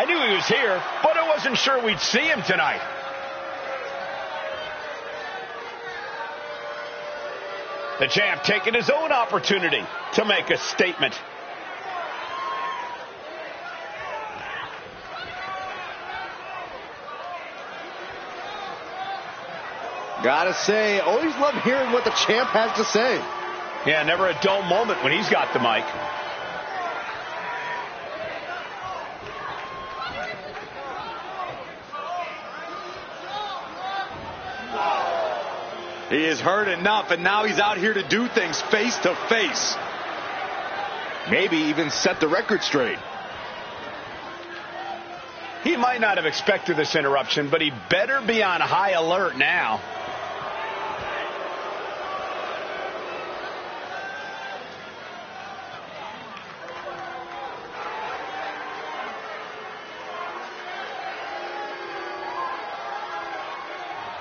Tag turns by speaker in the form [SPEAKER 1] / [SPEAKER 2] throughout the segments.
[SPEAKER 1] knew he was here, but I wasn't sure we'd see him tonight. The champ taking his own opportunity to make a statement.
[SPEAKER 2] Gotta say, always love hearing what the champ has to say.
[SPEAKER 1] Yeah, never a dull moment when he's got the mic.
[SPEAKER 2] He has heard enough, and now he's out here to do things face to face. Maybe even set the record straight.
[SPEAKER 1] He might not have expected this interruption, but he better be on high alert now.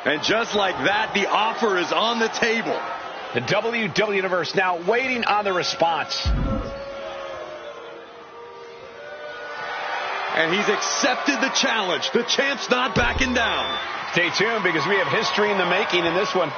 [SPEAKER 2] And just like that, the offer is on the table.
[SPEAKER 1] The WWE Universe now waiting on the response.
[SPEAKER 2] And he's accepted the challenge. The champ's not backing down.
[SPEAKER 1] Stay tuned because we have history in the making in this one.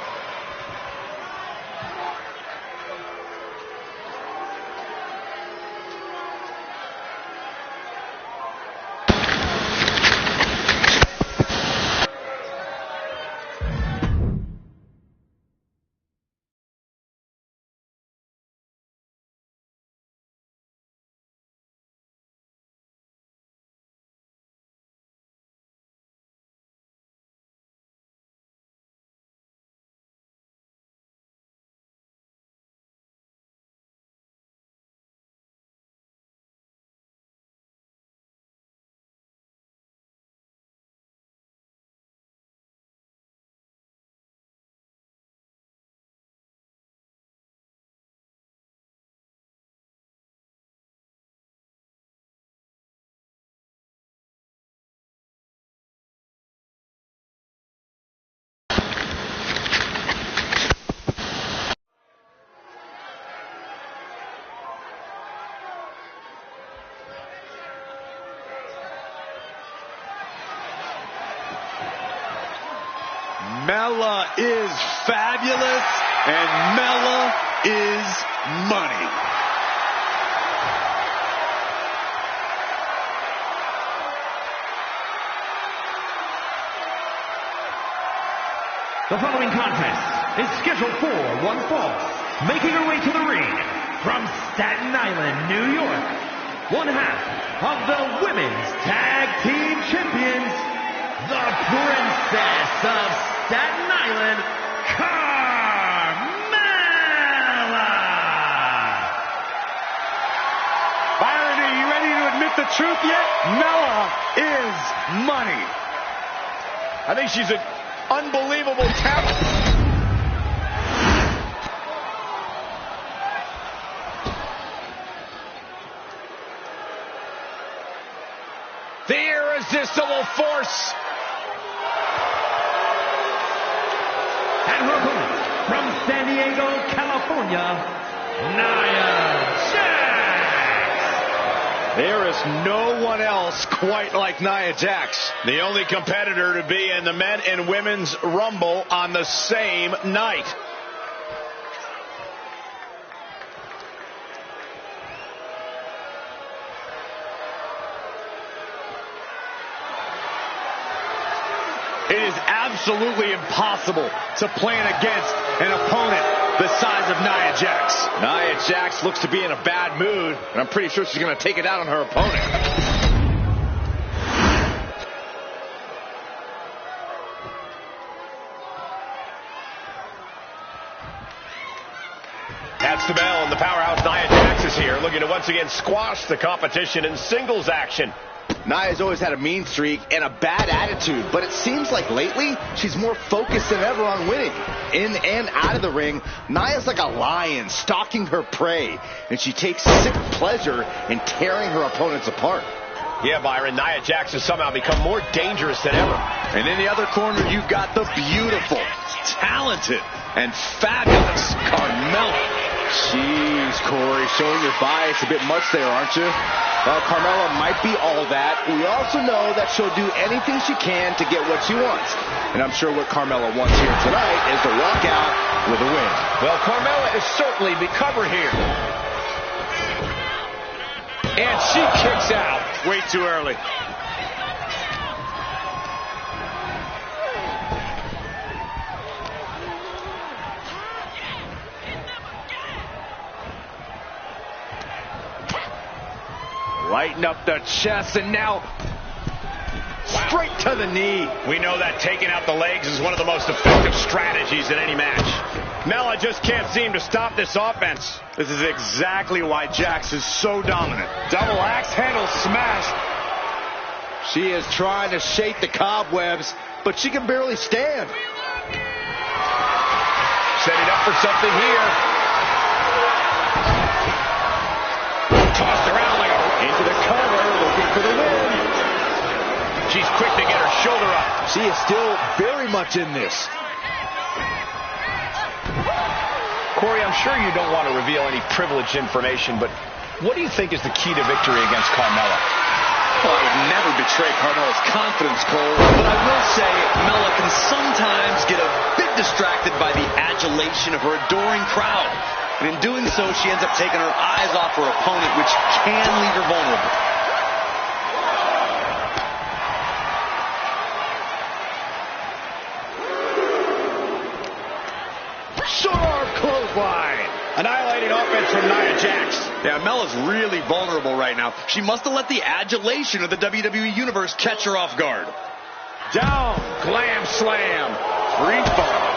[SPEAKER 2] Mella is fabulous, and Mella is money.
[SPEAKER 3] The following contest is scheduled for one fall. Making her way to the ring from Staten Island, New York, one half of the Women's Tag Team Champions, the Princess of Staten Island, Carmella.
[SPEAKER 2] Byron, are you ready to admit the truth yet? Mella is money.
[SPEAKER 1] I think she's an unbelievable talent. The irresistible force.
[SPEAKER 3] And her opponent from San Diego, California, Nia Jax.
[SPEAKER 2] There is no one else quite like Nia Jax.
[SPEAKER 1] The only competitor to be in the men and women's rumble on the same night.
[SPEAKER 2] It is absolutely impossible to plan against an opponent the size of Nia Jax.
[SPEAKER 1] Nia Jax looks to be in a bad mood, and I'm pretty sure she's going to take it out on her opponent. That's the bell, and the powerhouse Nia Jax is here, looking to once again squash the competition in singles action.
[SPEAKER 2] Nia's always had a mean streak and a bad attitude, but it seems like lately she's more focused than ever on winning. In and out of the ring, Nia's like a lion stalking her prey, and she takes sick pleasure in tearing her opponents apart.
[SPEAKER 1] Yeah, Byron, Nia Jax has somehow become more dangerous than ever.
[SPEAKER 2] And in the other corner, you've got the beautiful, talented, and fabulous Carmella. Jeez, Corey, showing your bias a bit much there, aren't you? Well, Carmella might be all that. We also know that she'll do anything she can to get what she wants. And I'm sure what Carmella wants here tonight is to walk out with a win.
[SPEAKER 1] Well, Carmella is certainly recovered here. And she kicks out way too early.
[SPEAKER 2] Lighten up the chest, and now straight to the knee.
[SPEAKER 1] We know that taking out the legs is one of the most effective strategies in any match. Mella just can't seem to stop this offense.
[SPEAKER 2] This is exactly why Jax is so dominant. Double axe handle smash. She is trying to shake the cobwebs, but she can barely stand.
[SPEAKER 1] Setting up for something here. Tossed around like a...
[SPEAKER 2] Into the cover, looking for the win.
[SPEAKER 1] She's quick to get her shoulder up.
[SPEAKER 2] She is still very much in this.
[SPEAKER 1] Corey, I'm sure you don't want to reveal any privileged information, but what do you think is the key to victory against Carmella?
[SPEAKER 4] Well, I would never betray Carmella's confidence, Cole, but I will say Mella can sometimes get a bit distracted by the adulation of her adoring crowd. And in doing so, she ends up taking her eyes off her opponent, which can leave her vulnerable.
[SPEAKER 2] Short clothesline.
[SPEAKER 1] Annihilating offense from Nia Jax.
[SPEAKER 4] Yeah, Mella's really vulnerable right now. She must have let the adulation of the WWE Universe catch her off guard.
[SPEAKER 2] Down.
[SPEAKER 1] Glam slam. Free fall.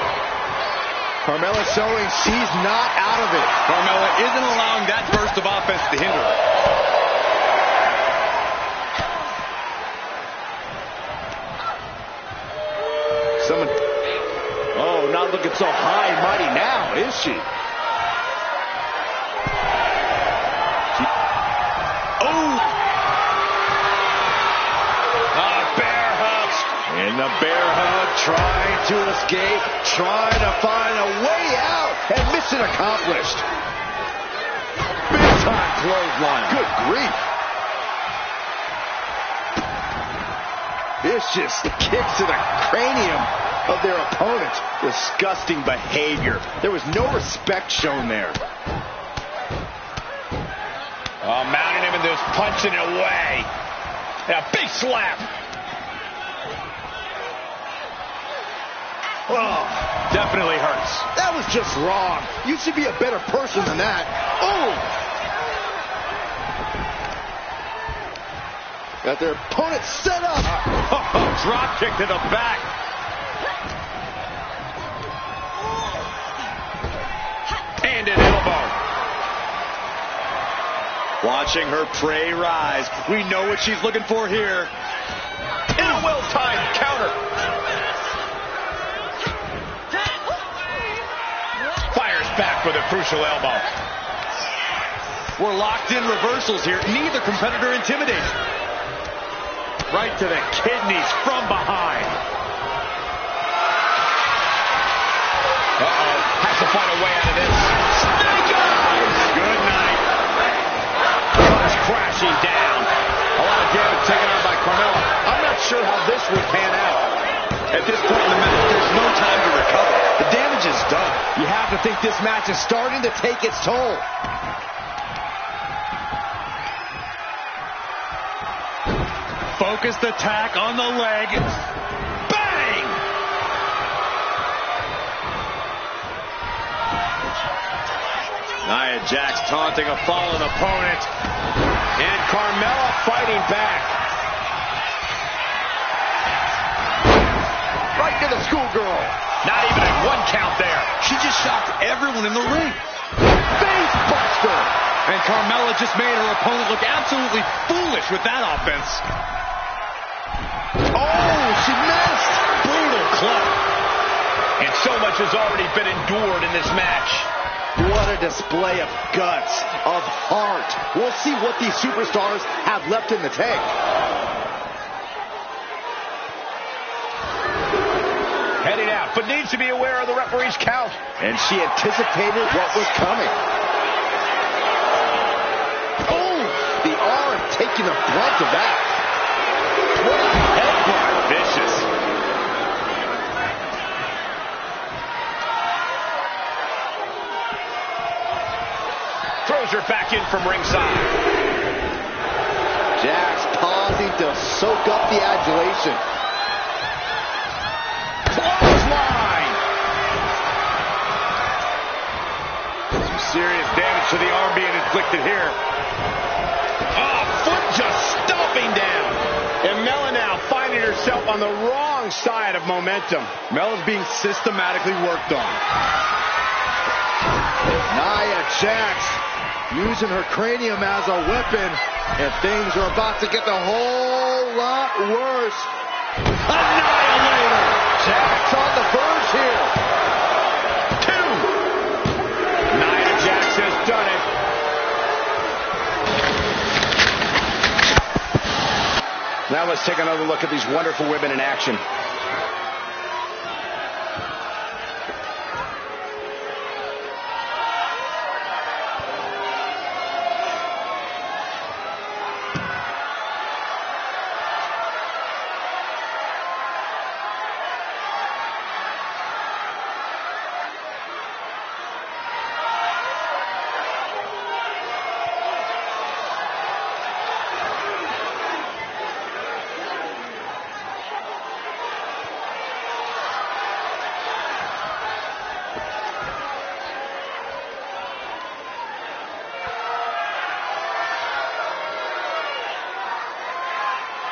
[SPEAKER 2] Carmella showing she's not out of it.
[SPEAKER 4] Carmella isn't allowing that burst of offense to hinder her.
[SPEAKER 2] Oh, not looking so high and mighty now, is she?
[SPEAKER 1] Bear hug.
[SPEAKER 2] In the bear hug, trying to escape, trying to find a way out, and mission accomplished. Big time clothesline. Good grief. Vicious kicks to the cranium of their opponent. Disgusting behavior. There was no respect shown there.
[SPEAKER 1] Oh, mounting him and just punching it away. And a big slap. Oh, definitely hurts.
[SPEAKER 2] That was just wrong. You should be a better person than that. Oh! Got their opponent set up.
[SPEAKER 1] Drop kick to the back. And an elbow.
[SPEAKER 4] Watching her prey rise. We know what she's looking for here.
[SPEAKER 1] In a well-timed counter. Fires back with a crucial elbow.
[SPEAKER 4] We're locked in reversals here. Neither competitor intimidates.
[SPEAKER 2] Right to the kidneys from behind.
[SPEAKER 1] Uh-oh. Has to find a way out of this. Snake eyes. Good night. Comes crashing down.
[SPEAKER 2] A lot of damage taken on by Carmella. I'm not sure how this will pan out.
[SPEAKER 4] At this point in the match, there's no time to recover. The damage is done.
[SPEAKER 2] You have to think this match is starting to take its toll.
[SPEAKER 4] Focused attack on the leg.
[SPEAKER 1] Bang!
[SPEAKER 2] Nia Jax taunting a fallen opponent.
[SPEAKER 1] And Carmella fighting back.
[SPEAKER 2] Right to the schoolgirl.
[SPEAKER 1] Not even a one count there.
[SPEAKER 4] She just shocked everyone in the ring.
[SPEAKER 2] Face buster.
[SPEAKER 4] And Carmella just made her opponent look absolutely foolish with that offense.
[SPEAKER 2] Oh, she missed.
[SPEAKER 4] Brutal club.
[SPEAKER 1] And so much has already been endured in this match.
[SPEAKER 2] What a display of guts, of heart. We'll see what these superstars have left in the tank.
[SPEAKER 1] Heading out, but needs to be aware of the referee's count.
[SPEAKER 2] And she anticipated what was coming. taking the brunt of that.
[SPEAKER 1] What a headbutt. Vicious. Throws her back in from ringside.
[SPEAKER 2] Jax pausing to soak up the adulation.
[SPEAKER 1] Clothesline. Some serious damage to the arm being inflicted here. Oh, foot just stomping down. And Mela now finding herself on the wrong side of momentum.
[SPEAKER 4] Mela's being systematically worked on.
[SPEAKER 2] Nia Jax using her cranium as a weapon, and things are about to get a whole lot worse.
[SPEAKER 1] Annihilator.
[SPEAKER 2] Jax on the verge here.
[SPEAKER 1] 2. Nia Jax has done it. Now let's take another look at these wonderful women in action.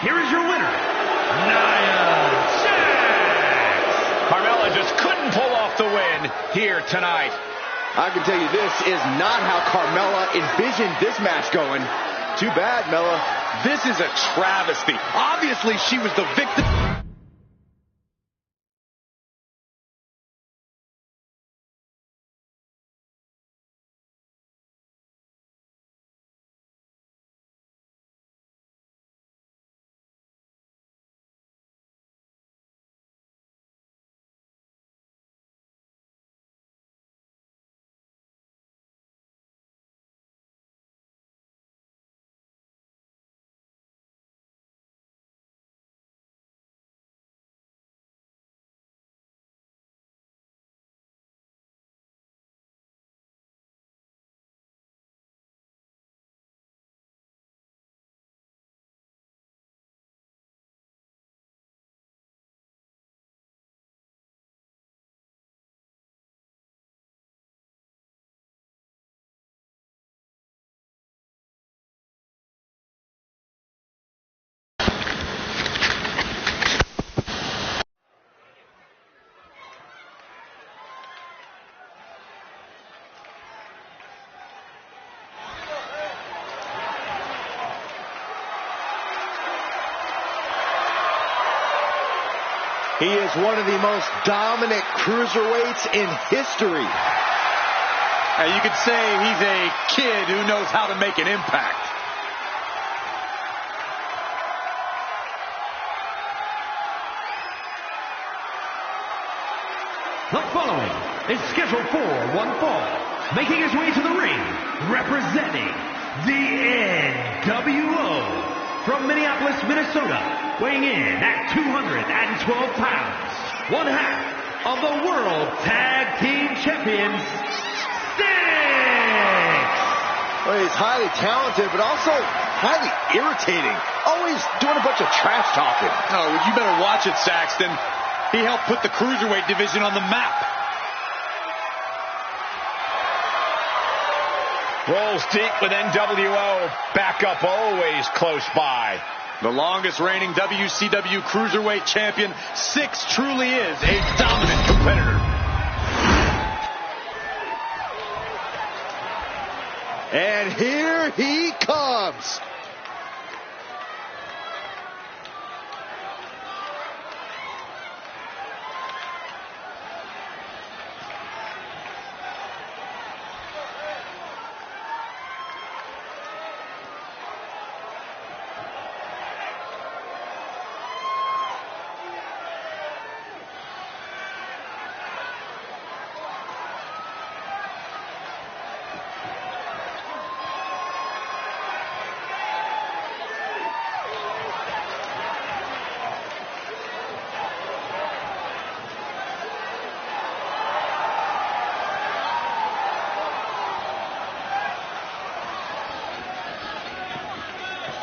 [SPEAKER 3] Here is your winner, Nia Jax.
[SPEAKER 1] Carmella just couldn't pull off the win here tonight.
[SPEAKER 2] I can tell you this is not how Carmella envisioned this match going. Too bad, Mela.
[SPEAKER 4] This is a travesty. Obviously, she was the victim.
[SPEAKER 2] He is one of the most dominant cruiserweights in history.
[SPEAKER 4] And you could say he's a kid who knows how to make an impact.
[SPEAKER 3] The following is scheduled for one fall. Making his way to the ring, representing the NWO. From Minneapolis, Minnesota, weighing in at 212 pounds, one half of the World Tag Team Champions, Sting!
[SPEAKER 2] Well, he's highly talented, but also highly irritating. Always doing a bunch of trash talking.
[SPEAKER 4] Oh, you better watch it, Saxton. He helped put the Cruiserweight division on the map.
[SPEAKER 1] Rolls deep with NWO. Backup always close by.
[SPEAKER 4] The longest reigning WCW Cruiserweight champion, 6 truly is a dominant competitor.
[SPEAKER 2] And here he comes.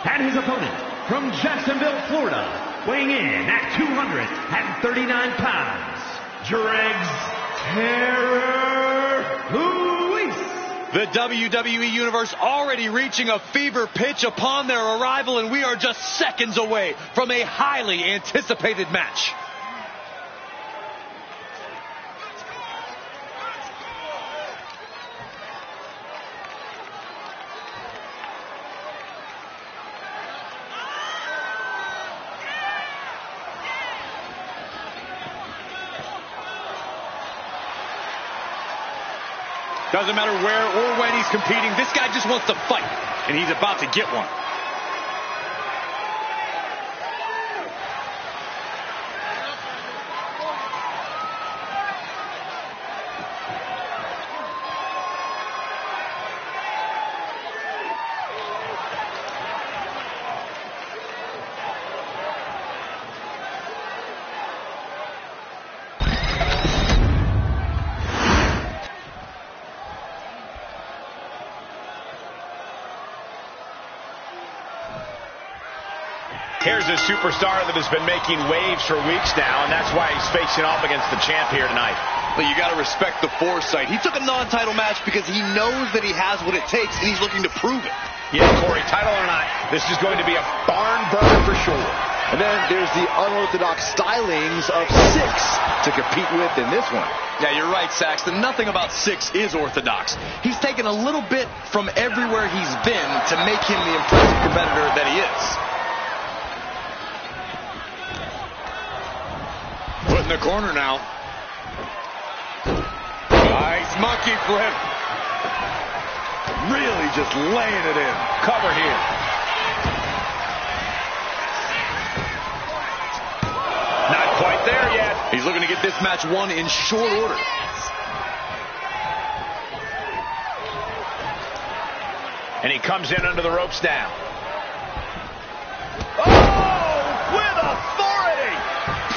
[SPEAKER 3] And his opponent from Jacksonville, Florida, weighing in at 239 pounds, Dregs Terror Luis.
[SPEAKER 4] The WWE Universe already reaching a fever pitch upon their arrival, and we are just seconds away from a highly anticipated match.
[SPEAKER 1] Doesn't matter where or when he's competing, this guy just wants to fight, and he's about to get one. Here's a superstar that has been making waves for weeks now, and that's why he's facing off against the champ here tonight.
[SPEAKER 4] But you got to respect the foresight. He took a non-title match because he knows that he has what it takes, and he's looking to prove it.
[SPEAKER 1] Yeah, Corey, title or not, this is going to be a barn burner for sure.
[SPEAKER 2] And then there's the unorthodox stylings of Six to compete with in this one.
[SPEAKER 4] Yeah, you're right, Saxton. Nothing about Six is orthodox. He's taken a little bit from everywhere he's been to make him the impressive competitor that he is. Put in the corner now. Nice monkey flip. Really just laying it in.
[SPEAKER 1] Cover here. Not quite there yet.
[SPEAKER 4] He's looking to get this match won in short order.
[SPEAKER 1] And he comes in under the ropes now. Oh, with authority.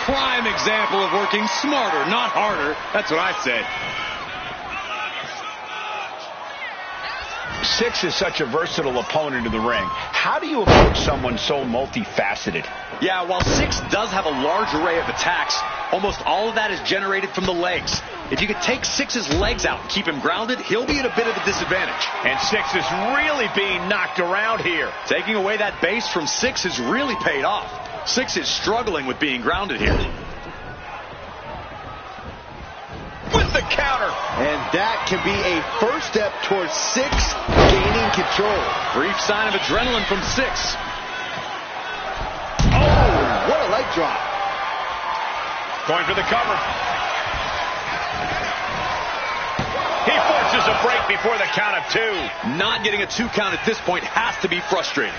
[SPEAKER 4] Prime example of working smarter, not harder. That's what I said.
[SPEAKER 1] Six is such a versatile opponent in the ring. How do you approach someone so multifaceted?
[SPEAKER 4] Yeah, while Six does have a large array of attacks, almost all of that is generated from the legs. If you could take Six's legs out and keep him grounded, he'll be at a bit of a disadvantage.
[SPEAKER 1] And Six is really being knocked around here.
[SPEAKER 4] Taking away that base from Six has really paid off. Six is struggling with being grounded here.
[SPEAKER 1] With the counter.
[SPEAKER 2] And that can be a first step towards Six gaining control.
[SPEAKER 4] Brief sign of adrenaline from Six.
[SPEAKER 2] Oh, what a leg drop.
[SPEAKER 1] Going for the cover. He forces a break before the count of two.
[SPEAKER 4] Not getting a 2 count at this point has to be frustrating.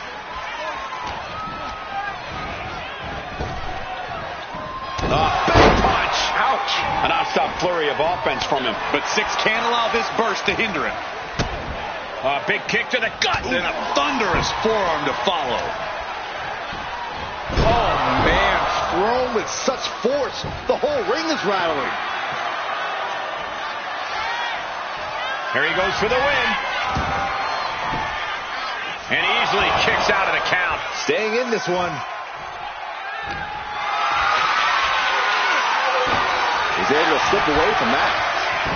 [SPEAKER 1] Big punch. Ouch. A non-stop flurry of offense from him.
[SPEAKER 4] But Six can't allow this burst to hinder him.
[SPEAKER 1] A big kick to the gut.
[SPEAKER 4] And a thunderous forearm to follow.
[SPEAKER 2] Oh, man. Thrown with such force. The whole ring is rattling.
[SPEAKER 1] Here he goes for the win. And he easily kicks out of the count.
[SPEAKER 2] Staying in this one. He's able to slip away from that.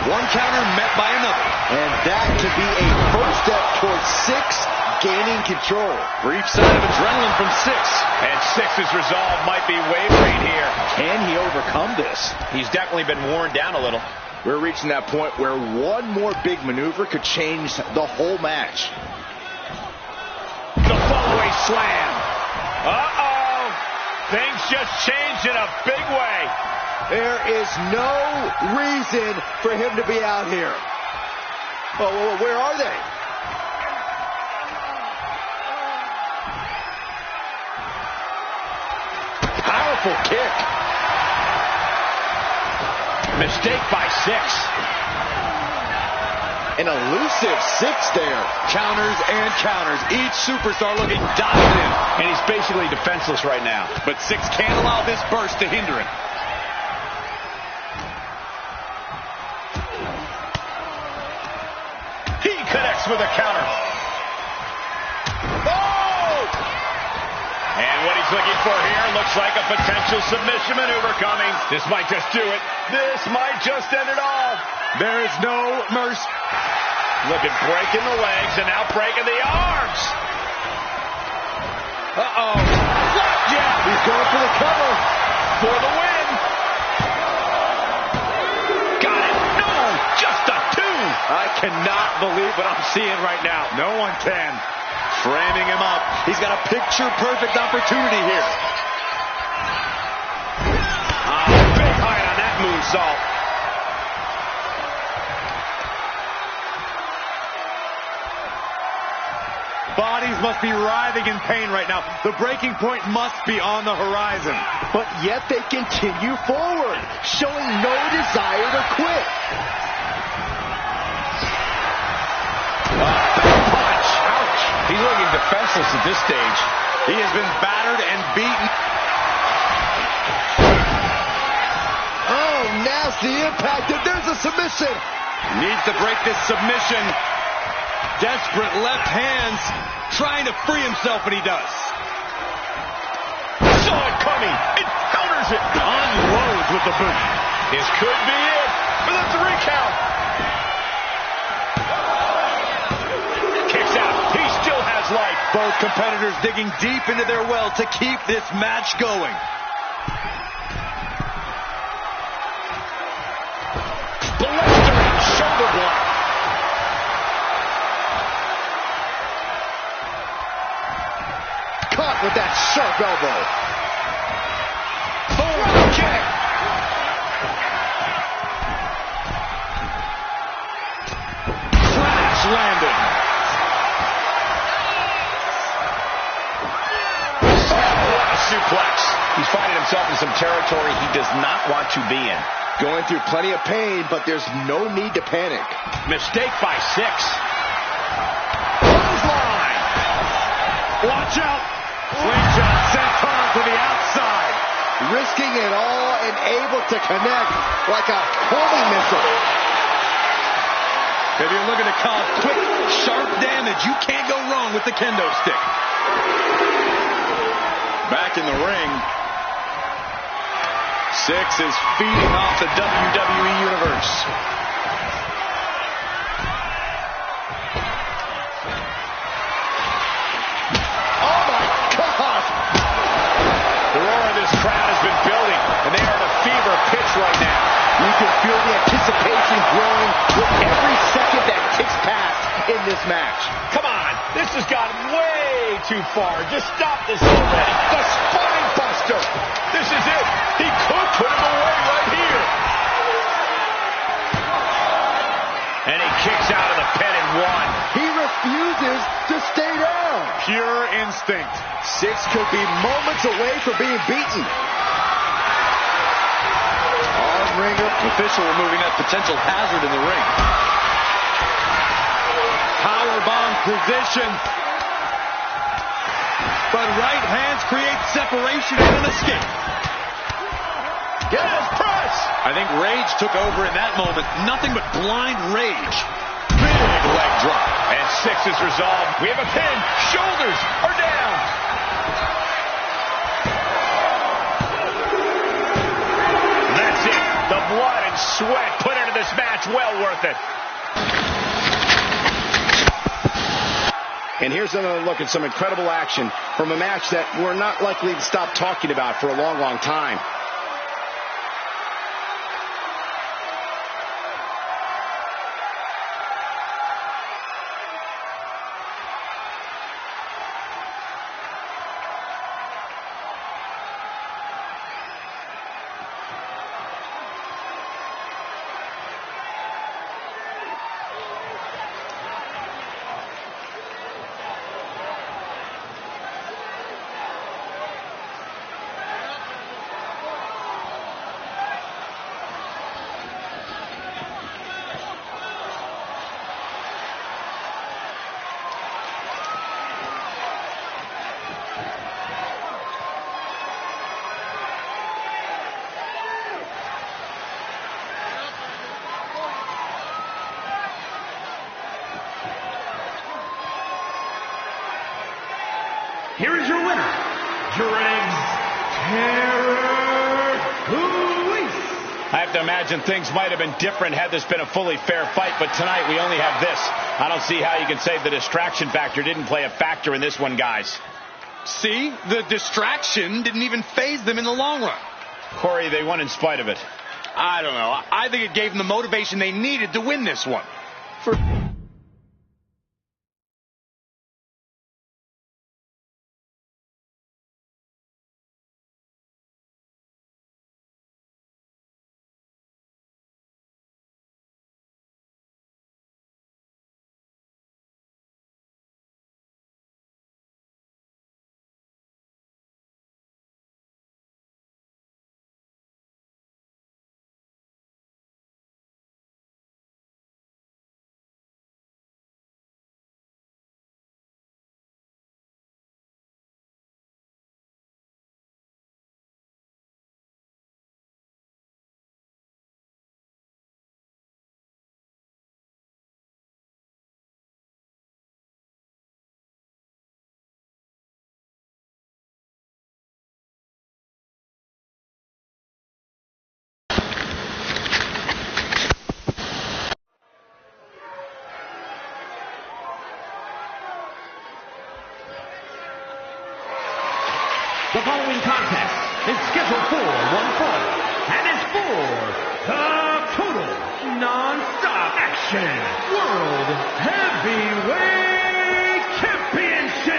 [SPEAKER 4] One counter met by another.
[SPEAKER 2] And that could be a first step towards Six gaining control.
[SPEAKER 4] Brief sign of adrenaline from Six.
[SPEAKER 1] And Six's resolve might be wavering here.
[SPEAKER 2] Can he overcome this?
[SPEAKER 1] He's definitely been worn down a little.
[SPEAKER 2] We're reaching that point where one more big maneuver could change the whole match.
[SPEAKER 1] The fallaway slam. Uh-oh. Things just changed in a big way.
[SPEAKER 2] There is no reason for him to be out here. Oh, where are they? Powerful kick.
[SPEAKER 1] Mistake by Six.
[SPEAKER 2] An elusive Six there.
[SPEAKER 4] Counters and counters. Each superstar looking dialed in.
[SPEAKER 1] And he's basically defenseless right now.
[SPEAKER 4] But Six can't allow this burst to hinder him.
[SPEAKER 1] He connects with a counter. Oh! looking for here. Looks like a potential submission maneuver coming. This might just do it. This might just end it all.
[SPEAKER 2] There is no mercy.
[SPEAKER 1] Look at breaking the legs and now breaking the arms. Uh-oh. Flapjack.
[SPEAKER 2] He's going for the cover.
[SPEAKER 1] For the win. Got it. No, just a 2.
[SPEAKER 2] I cannot believe what I'm seeing right now.
[SPEAKER 1] No one can.
[SPEAKER 2] Framing him up. He's got a picture-perfect opportunity here.
[SPEAKER 1] Big height on that moonsault.
[SPEAKER 2] Bodies must be writhing in pain right now. The breaking point must be on the horizon. But yet they continue forward, showing no desire to quit.
[SPEAKER 1] Punch. Ouch. He's looking defenseless at this stage.
[SPEAKER 2] He has been battered and beaten. Oh, nasty impact. And there's a submission. Needs to break this submission. Desperate left hands, trying to free himself, and he does.
[SPEAKER 1] Saw it coming. It counters it.
[SPEAKER 2] Unloads with the boot.
[SPEAKER 1] This could be it for the 3 count. Kicks out. He still has life.
[SPEAKER 2] Both competitors digging deep into their well to keep this match going.
[SPEAKER 1] Blistering shoulder block.
[SPEAKER 2] Caught with that sharp elbow.
[SPEAKER 1] Forward kick.
[SPEAKER 2] Crash landing.
[SPEAKER 1] What a suplex. He's finding himself in some territory he does not want to be in.
[SPEAKER 2] Going through plenty of pain, but there's no need to panic.
[SPEAKER 1] Mistake by 6. Clothesline.
[SPEAKER 2] Watch out. Slingshot sent home to the outside. Risking it all and able to connect like a homing missile. If you're looking to cause quick, sharp damage, you can't go wrong with the kendo stick. Back in the ring. 6 is feeding off the WWE Universe.
[SPEAKER 1] Crowd has been building, and they are at a fever pitch right now.
[SPEAKER 2] You can feel the anticipation growing with every second that ticks past in this match.
[SPEAKER 1] Come on, this has gotten way too far. Just stop this already. The spine buster. This is it. He could put him away right here. And he kicks out of the pin and 1.
[SPEAKER 2] He refuses to stay down. Pure instinct. 6 could be moments away from being beaten. Arm wringer. Official removing that potential hazard in the ring. Powerbomb position. But right hands create separation and an escape.
[SPEAKER 1] Yes, press.
[SPEAKER 2] I think rage took over in that moment. Nothing but blind rage. Big leg drop.
[SPEAKER 1] And 6 is resolved. We have a pin. Shoulders are down. That's it. The blood and sweat put into this match. Well worth it.
[SPEAKER 5] And here's another look at some incredible action from a match that we're not likely to stop talking about for a long, long time.
[SPEAKER 3] Here is your winner, your
[SPEAKER 1] I have to imagine things might have been different had this been a fully fair fight, but tonight we only have this. I don't see how you can say the distraction factor didn't play a factor in this one, guys.
[SPEAKER 4] See? The distraction didn't even faze them in the long run.
[SPEAKER 1] Corey, they won in spite of it.
[SPEAKER 4] I don't know. I think it gave them the motivation they needed to win this one.
[SPEAKER 3] The following contest is scheduled for one fall and is for the total non-stop action World Heavyweight Championship.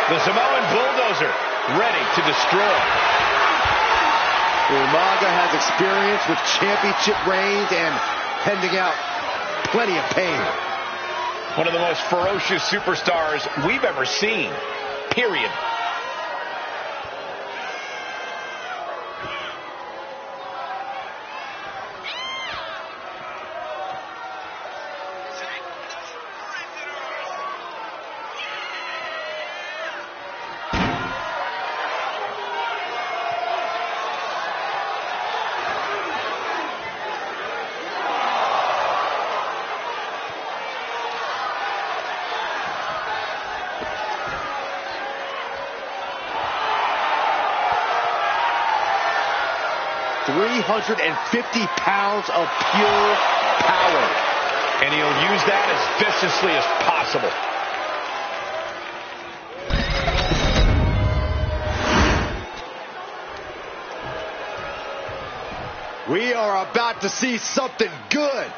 [SPEAKER 1] The Samoan Bulldozer, ready to destroy.
[SPEAKER 2] Umaga has experience with championship reigns and handing out plenty of pain.
[SPEAKER 1] One of the most ferocious superstars we've ever seen, period.
[SPEAKER 2] $350 pounds of pure power.
[SPEAKER 1] And he'll use that as viciously as possible.
[SPEAKER 2] We are about to see something good.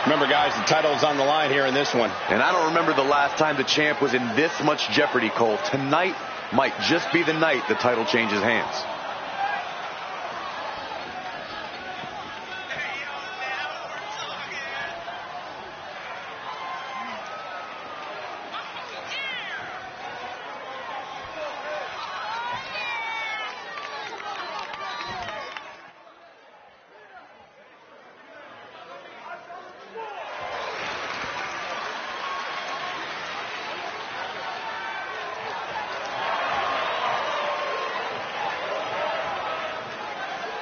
[SPEAKER 1] Remember, guys, the title's on the line here in this one.
[SPEAKER 4] And I don't remember the last time the champ was in this much jeopardy, Cole. Tonight might just be the night the title changes hands.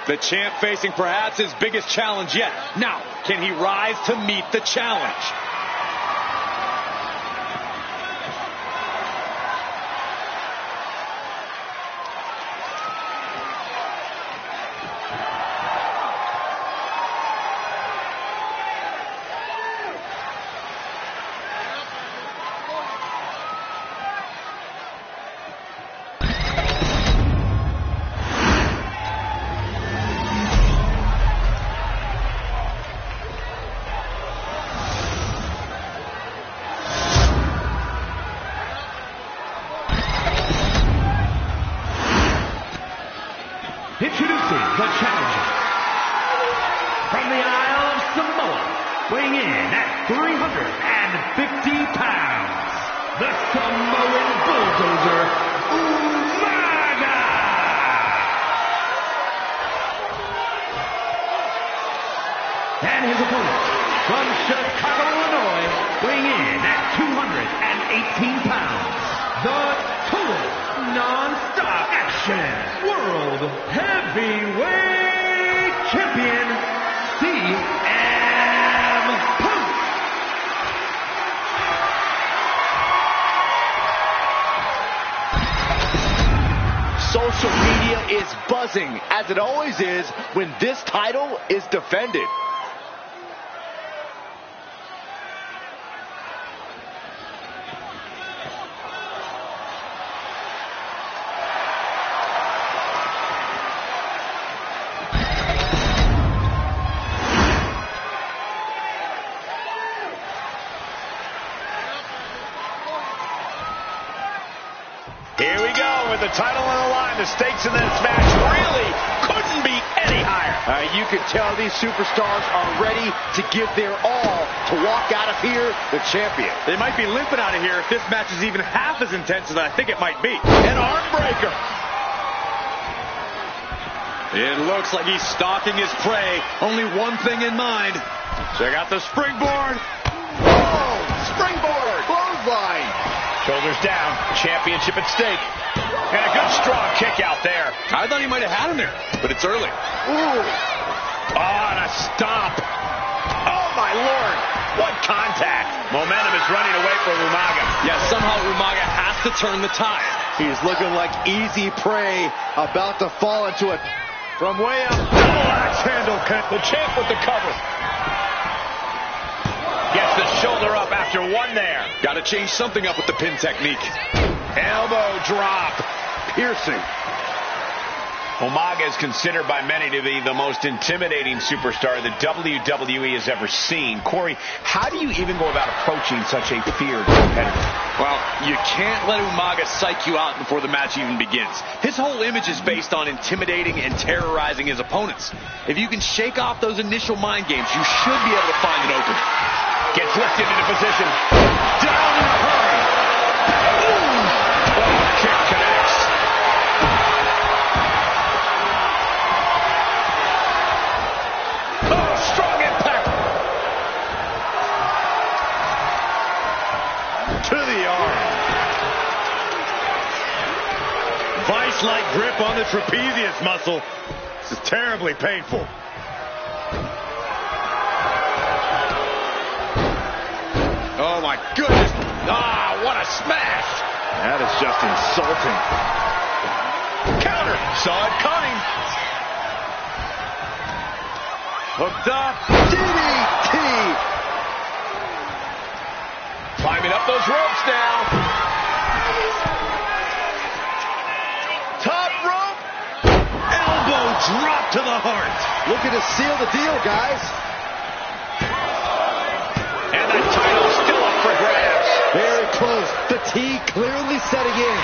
[SPEAKER 4] The champ facing perhaps his biggest challenge yet. Now, can he rise to meet the challenge?
[SPEAKER 3] from the Isle of Samoa, weighing in at 350 pounds, the Samoan Bulldozer, Umaga! And his opponent, from Chicago, Illinois, weighing in at 218 pounds, the Total Non-Stop Action World Heavyweight Champion, CM Punk.
[SPEAKER 2] Social media is buzzing, as it always is when this title is defended.
[SPEAKER 1] Here we go with the title on the line. The stakes in this match really couldn't be any higher.
[SPEAKER 2] You can tell these superstars are ready to give their all to walk out of here the champion.
[SPEAKER 1] They might be limping out of here if this match is even half as intense as I think it might be. An arm breaker.
[SPEAKER 4] It looks like he's stalking his prey. Only one thing in mind.
[SPEAKER 1] Check out the springboard.
[SPEAKER 2] Oh, springboard, clothesline.
[SPEAKER 1] Shoulders down, championship at stake. And a good strong kick out there.
[SPEAKER 4] I thought he might have had him there, but it's early.
[SPEAKER 1] Ooh. Oh, and a stomp. Oh, my Lord. What contact. Momentum is running away from Umaga.
[SPEAKER 4] Yeah, somehow Umaga has to turn the tide.
[SPEAKER 2] He's looking like easy prey, about to fall into it.
[SPEAKER 1] From way up, double axe handle. The champ with the cover. Gets the shoulder up after one there.
[SPEAKER 4] Got to change something up with the pin technique.
[SPEAKER 1] Elbow drop.
[SPEAKER 2] Piercing.
[SPEAKER 1] Umaga is considered by many to be the most intimidating superstar the WWE has ever seen. Corey, how do you even go about approaching such a feared competitor?
[SPEAKER 4] Well, you can't let Umaga psych you out before the match even begins. His whole image is based on intimidating and terrorizing his opponents. If you can shake off those initial mind games, you should be able to find an opening.
[SPEAKER 1] Gets lifted into position. Down in a hurry. Ooh. Oh, kick connects. Oh, strong impact. To the arm. Vice-like grip on the trapezius muscle. This is terribly painful.
[SPEAKER 4] Oh, my goodness. Ah, what a smash.
[SPEAKER 1] That is just insulting. Counter. Saw it coming. Hooked up.
[SPEAKER 2] DDT.
[SPEAKER 1] Climbing up those ropes now. Top rope. Elbow drop to the heart.
[SPEAKER 2] Looking to seal the deal, guys.
[SPEAKER 1] And the title still up for grabs.
[SPEAKER 2] Very close. Fatigue clearly setting in.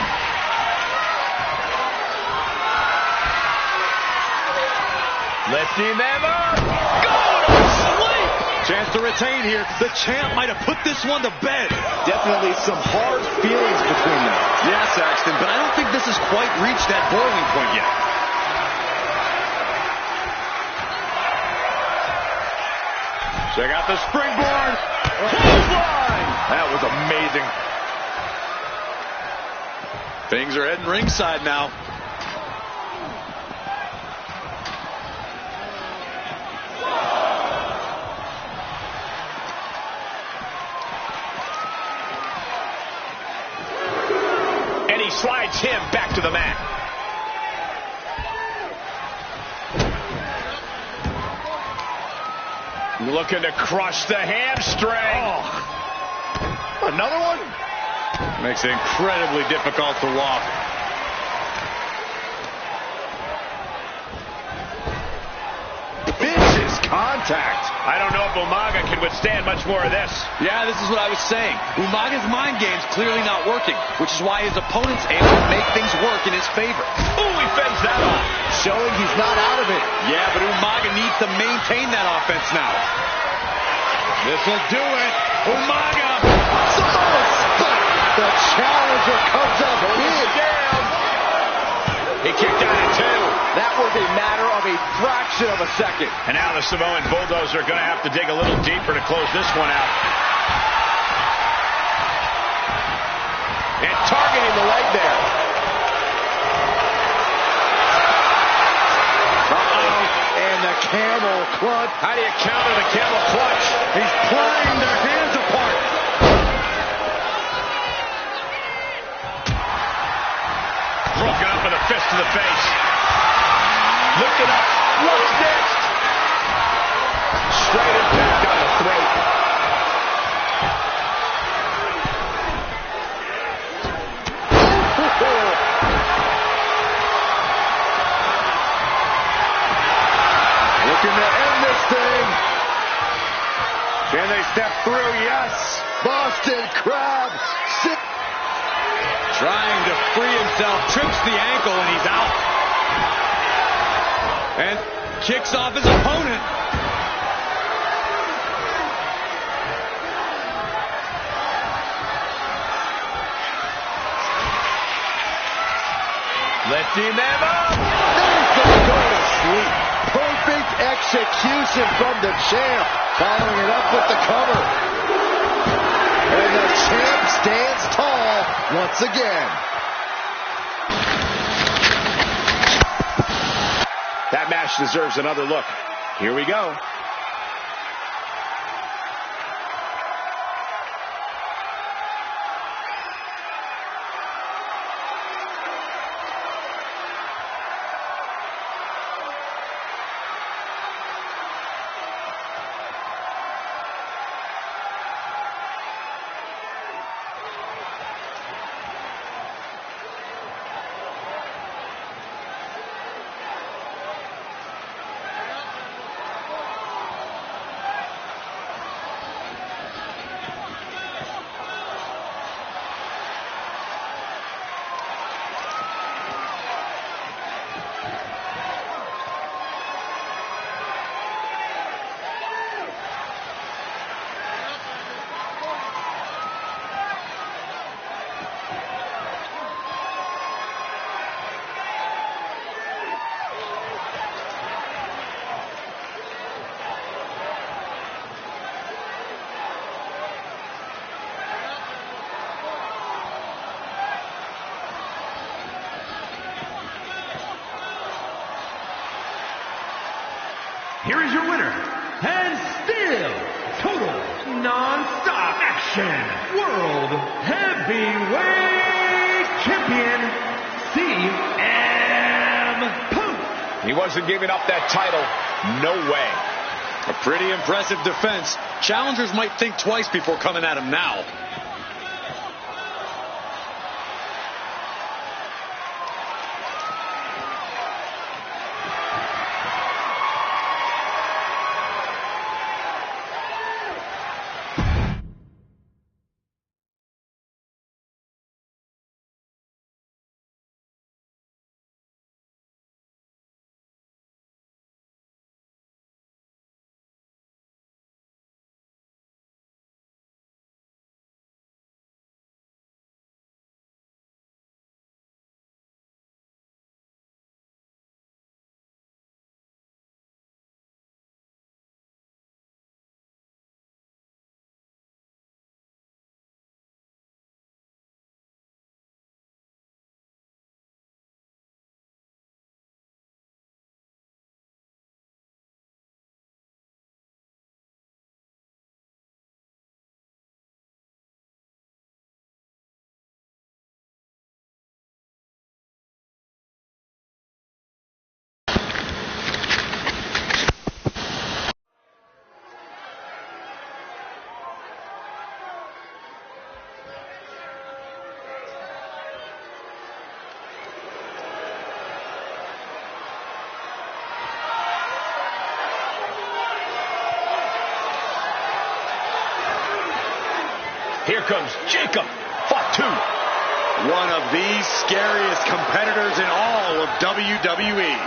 [SPEAKER 1] Lifting them up. Going to sleep.
[SPEAKER 4] Chance to retain here. The champ might have put this one to bed.
[SPEAKER 2] Definitely some hard feelings between them.
[SPEAKER 4] Yeah, Saxton, but I don't think this has quite reached that boiling point yet.
[SPEAKER 1] Check out the springboard. Clothesline. That was amazing.
[SPEAKER 4] Things are heading ringside now.
[SPEAKER 1] And he slides him back to the mat. Looking to crush the hamstring. Oh. Another one?
[SPEAKER 4] Makes it incredibly difficult to walk.
[SPEAKER 2] Vicious
[SPEAKER 5] contact.
[SPEAKER 1] I don't know if Umaga can withstand much more of this.
[SPEAKER 4] Yeah, this is what I was saying. Umaga's mind game's clearly not working, which is why his opponent's able to make things work in his favor.
[SPEAKER 1] Ooh, he fends that off.
[SPEAKER 2] Showing he's not out of it.
[SPEAKER 4] Yeah, but Umaga needs to maintain that offense now.
[SPEAKER 1] This will do it. Umaga.
[SPEAKER 2] Samoa spot. The challenger comes up big.
[SPEAKER 1] He kicked out at 2.
[SPEAKER 2] That was a matter of a fraction of a second.
[SPEAKER 1] And now the Samoan Bulldozer are going to have to dig a little deeper to close this one out. And targeting the leg there.
[SPEAKER 2] And the camel clutch.
[SPEAKER 1] How do you counter the camel clutch?
[SPEAKER 2] He's prying their hands apart.
[SPEAKER 1] Broken up with a fist to the face. Lifted up. What's next? Straight impact on the throat.
[SPEAKER 2] Looking to end this thing.
[SPEAKER 1] Can they step through? Yes.
[SPEAKER 2] Boston Crab.
[SPEAKER 4] Trying to free himself, trips the ankle, and he's out. And kicks off his opponent.
[SPEAKER 1] Lifting them up.
[SPEAKER 2] He's going to go to sleep. Perfect execution from the champ. Following it up with the cover. And the champ stands tall once again.
[SPEAKER 5] That match deserves another look. Here we go.
[SPEAKER 3] Here is your winner, and still total non-stop action World Heavyweight Champion, CM Punk.
[SPEAKER 1] He wasn't giving up that title. No way.
[SPEAKER 4] A pretty impressive defense. Challengers might think twice before coming at him now.
[SPEAKER 1] Here comes Jacob Fatu.
[SPEAKER 4] One of the scariest competitors in all of WWE.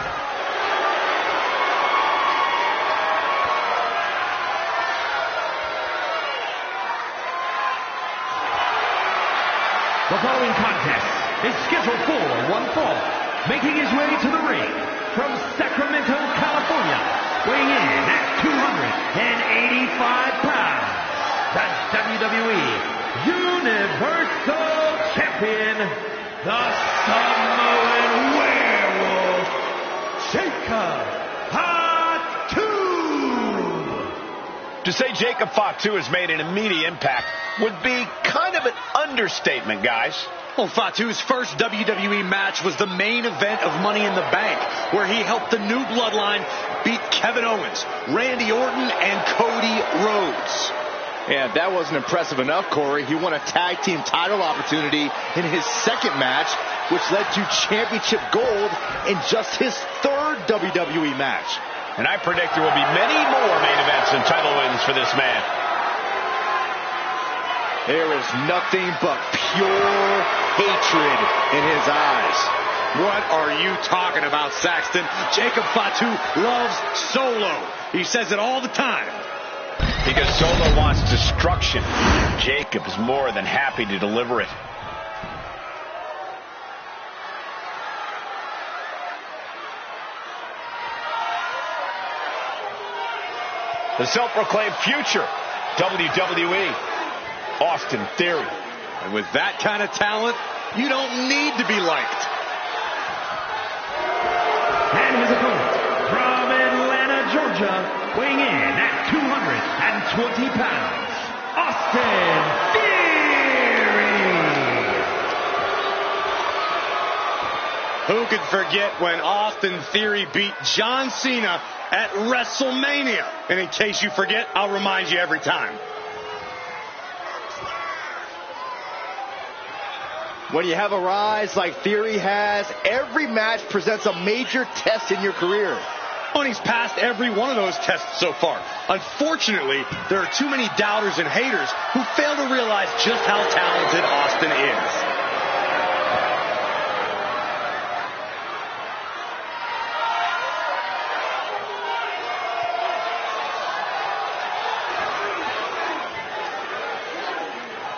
[SPEAKER 3] The following contest is scheduled for one fall. Making his way to the ring from Sacramento, California, weighing in at 285 pounds, the WWE Universal Champion, the Samoan Werewolf, Jacob Fatu.
[SPEAKER 1] To say Jacob Fatu has made an immediate impact would be kind of an understatement, guys.
[SPEAKER 4] Well, Fatu's first WWE match was the main event of Money in the Bank, where he helped the New Bloodline beat Kevin Owens, Randy Orton, and Cody Rhodes.
[SPEAKER 2] Yeah, if that wasn't impressive enough, Corey, he won a tag team title opportunity in his second match, which led to championship gold in just his third WWE match.
[SPEAKER 1] And I predict there will be many more main events and title wins for this man.
[SPEAKER 2] There is nothing but pure hatred in his eyes.
[SPEAKER 4] What are you talking about, Saxton? Jacob Fatu loves Solo. He says it all the time.
[SPEAKER 1] Because Solo wants destruction. Jacob is more than happy to deliver it. The self-proclaimed future WWE, Austin Theory.
[SPEAKER 4] And with that kind of talent, you don't need to be liked.
[SPEAKER 3] And his opponent from Atlanta, Georgia, weighing in at 220 pounds, Austin Theory.
[SPEAKER 4] Who could forget when Austin Theory beat John Cena at WrestleMania? And in case you forget, I'll remind you every time.
[SPEAKER 2] When you have a rise like Theory has, every match presents a major test in your career.
[SPEAKER 4] And he's passed every one of those tests so far. Unfortunately, there are too many doubters and haters who fail to realize just how talented Austin is.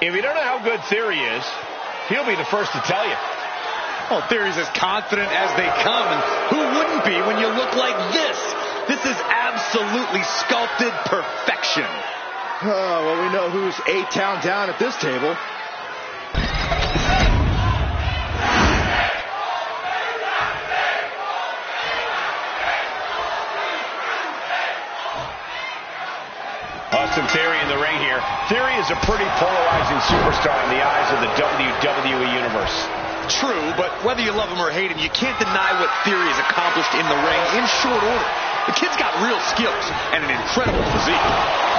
[SPEAKER 1] If you don't know how good Theory is, he'll be the first to tell you.
[SPEAKER 4] Well, Theory's as confident as they come, and who wouldn't be when you look like this? This is absolutely sculpted perfection.
[SPEAKER 2] Oh, well, we know who's A-Town down at this table.
[SPEAKER 1] Austin Theory in the ring here. Theory is a pretty polarizing superstar in the eyes of the WWE Universe.
[SPEAKER 4] True, but whether you love him or hate him, you can't deny what Theory has accomplished in the ring in short order. The kid's got real skills and an incredible physique.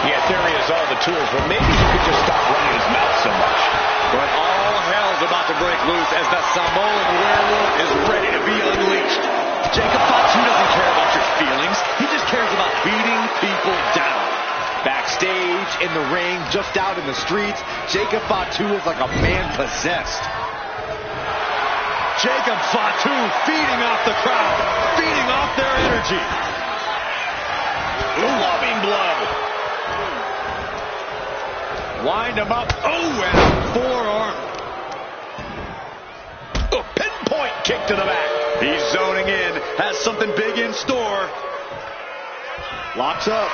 [SPEAKER 1] Yeah, Theory has all the tools, but maybe he could just stop running his mouth so much.
[SPEAKER 4] But all hell's about to break loose as the Samoan Werewolf is ready to be unleashed. Jacob Fatu doesn't care about your feelings. He just cares about beating people down.
[SPEAKER 2] Backstage, in the ring, just out in the streets, Jacob Fatu is like a man possessed.
[SPEAKER 4] Jacob Fatu feeding off the crowd, feeding off their energy.
[SPEAKER 1] Loving blow.
[SPEAKER 4] Wind him up. Oh, and a forearm.
[SPEAKER 1] A pinpoint kick to the back.
[SPEAKER 4] He's zoning in, has something big in store.
[SPEAKER 2] Locks up.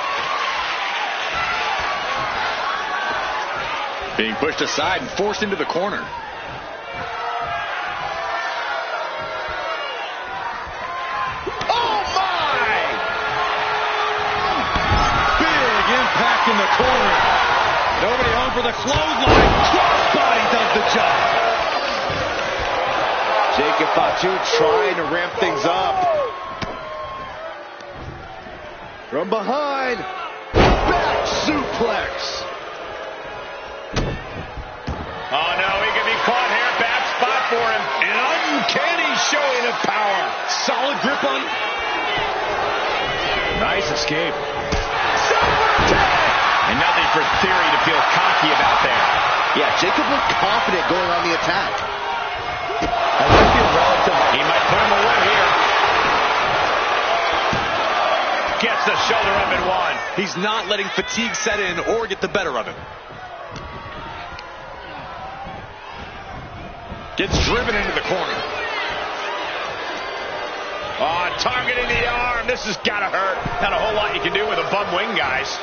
[SPEAKER 4] Being pushed aside and forced into the corner. Impact in the corner. Nobody home for the clothesline. Crossbody does the job.
[SPEAKER 2] Jacob Fatu trying to ramp things up. From behind. Back suplex.
[SPEAKER 1] Oh no, he can be caught here. Bad spot for him. An uncanny showing of power.
[SPEAKER 4] Solid grip on.
[SPEAKER 1] Nice escape. And nothing for Theory to feel cocky about there.
[SPEAKER 2] Yeah, Jacob looked confident going on the attack.
[SPEAKER 1] He might put him away here. Gets the shoulder up and one.
[SPEAKER 4] He's not letting fatigue set in or get the better of him. Gets driven into the corner.
[SPEAKER 1] Oh, targeting the arm. This has got to hurt. Not a whole lot you can do with a bum wing, guys.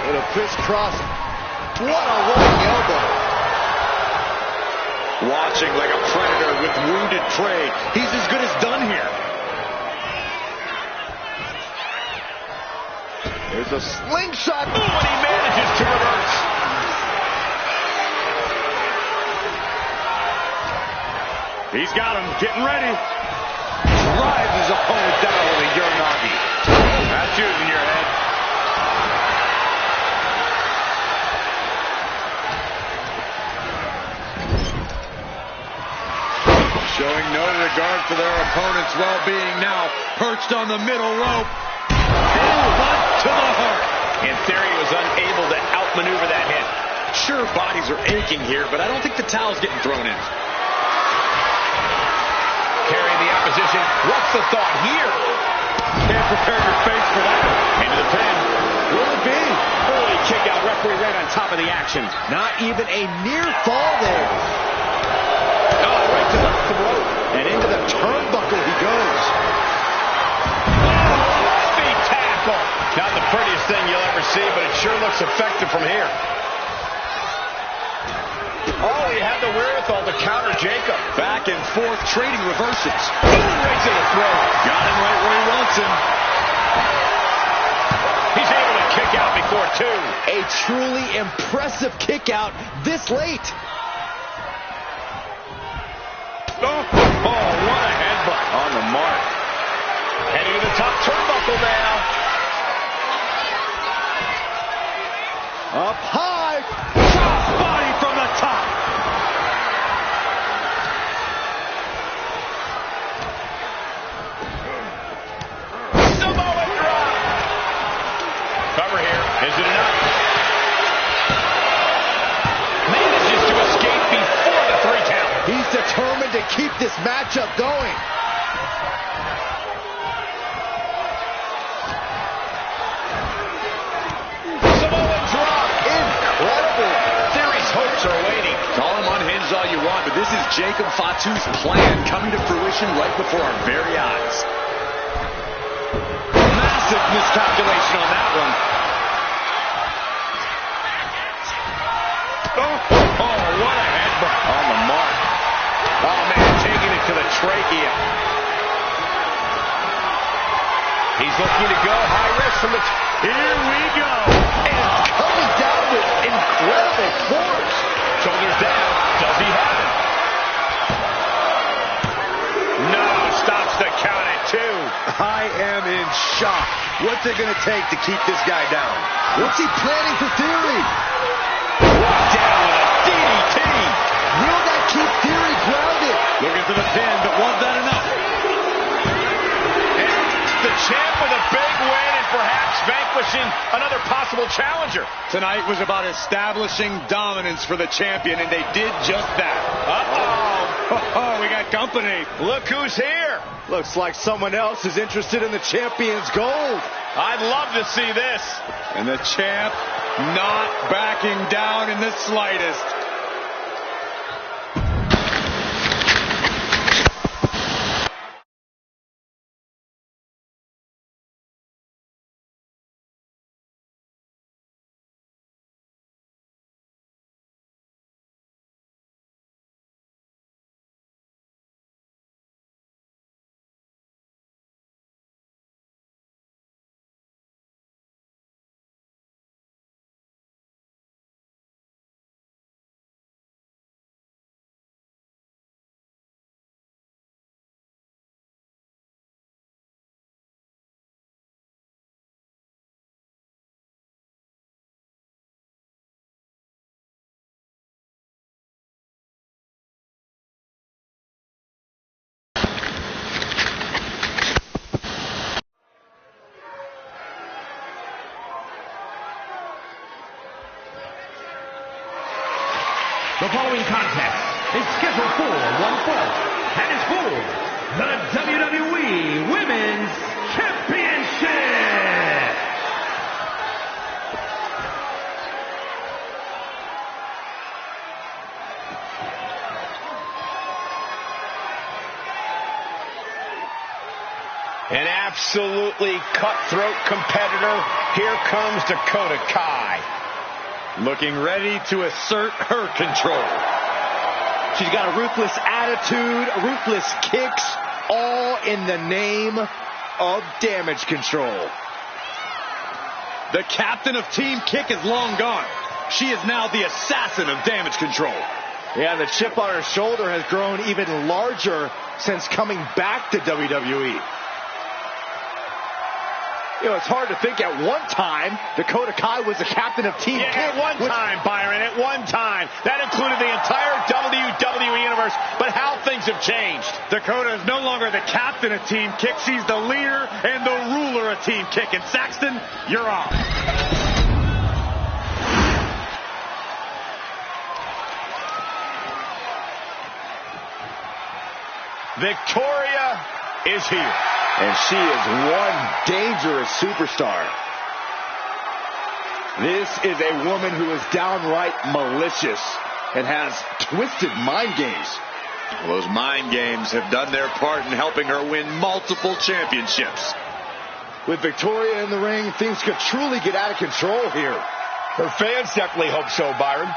[SPEAKER 2] Little crisscross. What a rolling elbow.
[SPEAKER 4] Watching like a predator with wounded prey. He's as good as done here.
[SPEAKER 2] There's a slingshot.
[SPEAKER 1] Ooh, and he manages to reverse. He's got him, getting ready. Drives his opponent down with a Uranagi. That's using your head.
[SPEAKER 4] Showing no regard for their opponent's well-being now. Perched on the middle rope. Headbutt to the heart.
[SPEAKER 1] In theory, he was unable to outmaneuver that hit.
[SPEAKER 4] Sure, bodies are aching here, but I don't think the towel's getting thrown in.
[SPEAKER 1] Carrying the opposition. What's the thought here?
[SPEAKER 4] Can't prepare your face for that.
[SPEAKER 1] Into the pin.
[SPEAKER 2] Will it be?
[SPEAKER 1] Early kick out. Referee right on top of the action.
[SPEAKER 2] Not even a near fall there.
[SPEAKER 1] Oh, right to the throat.
[SPEAKER 2] And into the turnbuckle he goes.
[SPEAKER 1] Big tackle. Not the prettiest thing you'll ever see, but it sure looks effective from here. Oh, he had the wherewithal to counter Jacob.
[SPEAKER 4] Back and forth, trading reverses.
[SPEAKER 1] Right to the throat.
[SPEAKER 4] Got him right where he wants him.
[SPEAKER 1] He's able to kick out before two.
[SPEAKER 2] A truly impressive kick out this late.
[SPEAKER 1] Oh, what a headbutt. On the mark. Heading to the top turnbuckle now.
[SPEAKER 2] Up high.
[SPEAKER 1] Drop body from the top. Samoan drop. Cover here. Is it enough? Manages to escape before the 3 count.
[SPEAKER 2] He's determined to keep this matchup going.
[SPEAKER 1] Samoan drop.
[SPEAKER 2] Incredible.
[SPEAKER 1] Theory's hopes are waiting.
[SPEAKER 4] Call him unhinged all you want, but this is Jacob Fatu's plan coming to fruition right before our very eyes. Massive miscalculation on that one.
[SPEAKER 1] Oh, what a headbutt. On the mark. Oh, man, taking it to the trachea. He's looking to go high risk from the... Here we go.
[SPEAKER 2] And coming down with incredible force.
[SPEAKER 1] Shoulders down. Does he have it? No, stops the count at 2.
[SPEAKER 2] I am in shock. What's it going to take to keep this guy down? What's he planning for Theory?
[SPEAKER 1] Walk down with a DDT.
[SPEAKER 2] Will that keep Theory grounded?
[SPEAKER 4] Looking for the pin, but was that enough?
[SPEAKER 1] And the champ with a big win and perhaps vanquishing another possible challenger.
[SPEAKER 4] Tonight was about establishing dominance for the champion, and they did just that.
[SPEAKER 1] Uh-oh.
[SPEAKER 4] We got company.
[SPEAKER 1] Look who's here.
[SPEAKER 2] Looks like someone else is interested in the champion's gold.
[SPEAKER 1] I'd love to see this.
[SPEAKER 4] And the champ not backing down in the slightest.
[SPEAKER 3] The following contest is scheduled for one fall and is for the WWE Women's Championship.
[SPEAKER 5] An absolutely cutthroat competitor. Here comes Dakota Kai.
[SPEAKER 4] Looking ready to assert her control.
[SPEAKER 2] She's got a ruthless attitude, ruthless kicks, all in the name of damage control.
[SPEAKER 4] The captain of Team Kick is long gone. She is now the assassin of damage control.
[SPEAKER 2] Yeah, the chip on her shoulder has grown even larger since coming back to WWE. You know, it's hard to think at one time Dakota Kai was the captain of Team Kick.
[SPEAKER 5] At one time, Byron, at one time. That included the entire WWE Universe, but how things have changed.
[SPEAKER 4] Dakota is no longer the captain of Team Kick. She's the leader and the ruler of Team Kick. And Saxton, you're off.
[SPEAKER 5] Victoria is here.
[SPEAKER 2] And she is one dangerous superstar. This is a woman who is downright malicious and has twisted mind games.
[SPEAKER 4] Well, those mind games have done their part in helping her win multiple championships.
[SPEAKER 2] With Victoria in the ring, things could truly get out of control here.
[SPEAKER 5] Her fans definitely hope so, Byron.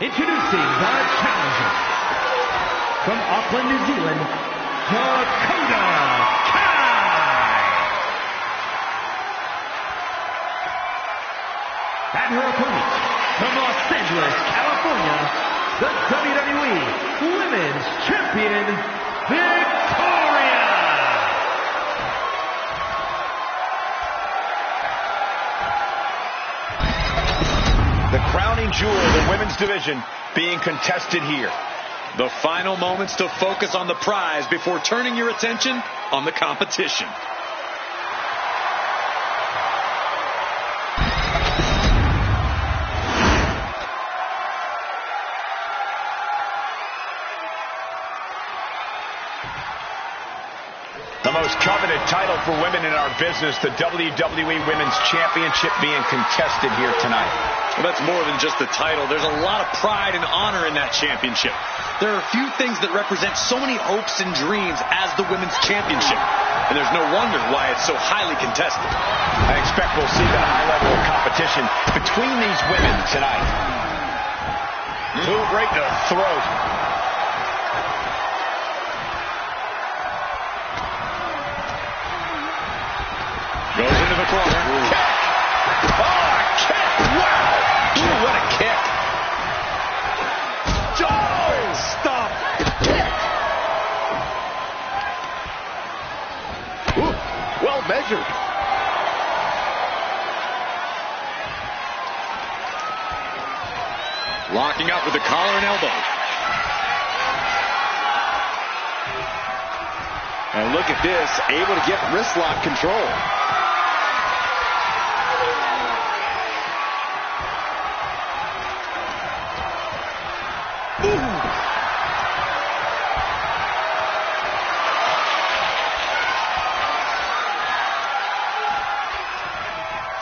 [SPEAKER 3] Introducing the challenger from Auckland, New Zealand, Dakota Kai. And her opponent from Los Angeles, California, the WWE Women's Champion, Victoria.
[SPEAKER 5] The crowning jewel of the women's division being contested here.
[SPEAKER 4] The final moments to focus on the prize before turning your attention on the competition.
[SPEAKER 5] The most coveted title for women in our business, the WWE Women's Championship being contested here tonight.
[SPEAKER 4] Well, that's more than just the title. There's a lot of pride and honor in that championship. There are a few things that represent so many hopes and dreams as the Women's Championship. And there's no wonder why it's so highly contested.
[SPEAKER 5] I expect we'll see the high level of competition between these women tonight. Move right to the throat.
[SPEAKER 4] Goes into the corner.
[SPEAKER 5] Kick! Oh, a kick! Wow! Ooh, what a kick! Oh, stop! Kick!
[SPEAKER 2] Ooh, well measured.
[SPEAKER 4] Locking up with the collar and elbow.
[SPEAKER 2] And look at this, able to get wrist lock control.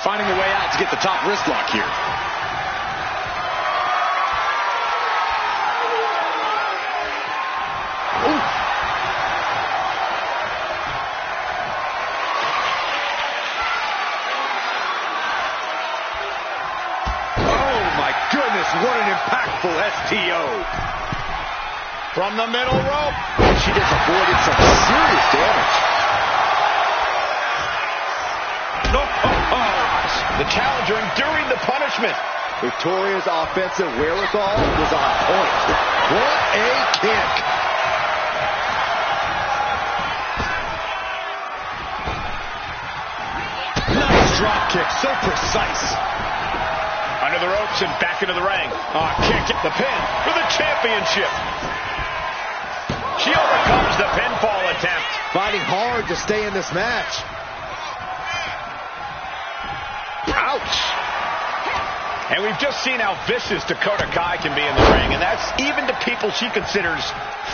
[SPEAKER 4] Finding a way out to get the top wrist lock here.
[SPEAKER 2] Ooh.
[SPEAKER 5] Oh, my goodness, what an impactful STO. From the middle rope.
[SPEAKER 2] She just avoided some serious damage.
[SPEAKER 5] The challenger enduring the punishment.
[SPEAKER 2] Victoria's offensive wherewithal was on point. What a kick!
[SPEAKER 5] Nice drop kick, so precise. Under the ropes and back into the ring. Kick at the pin for the championship. She overcomes the pinfall attempt.
[SPEAKER 2] Fighting hard to stay in this match.
[SPEAKER 5] Ouch! And we've just seen how vicious Dakota Kai can be in the ring, and that's even to people she considers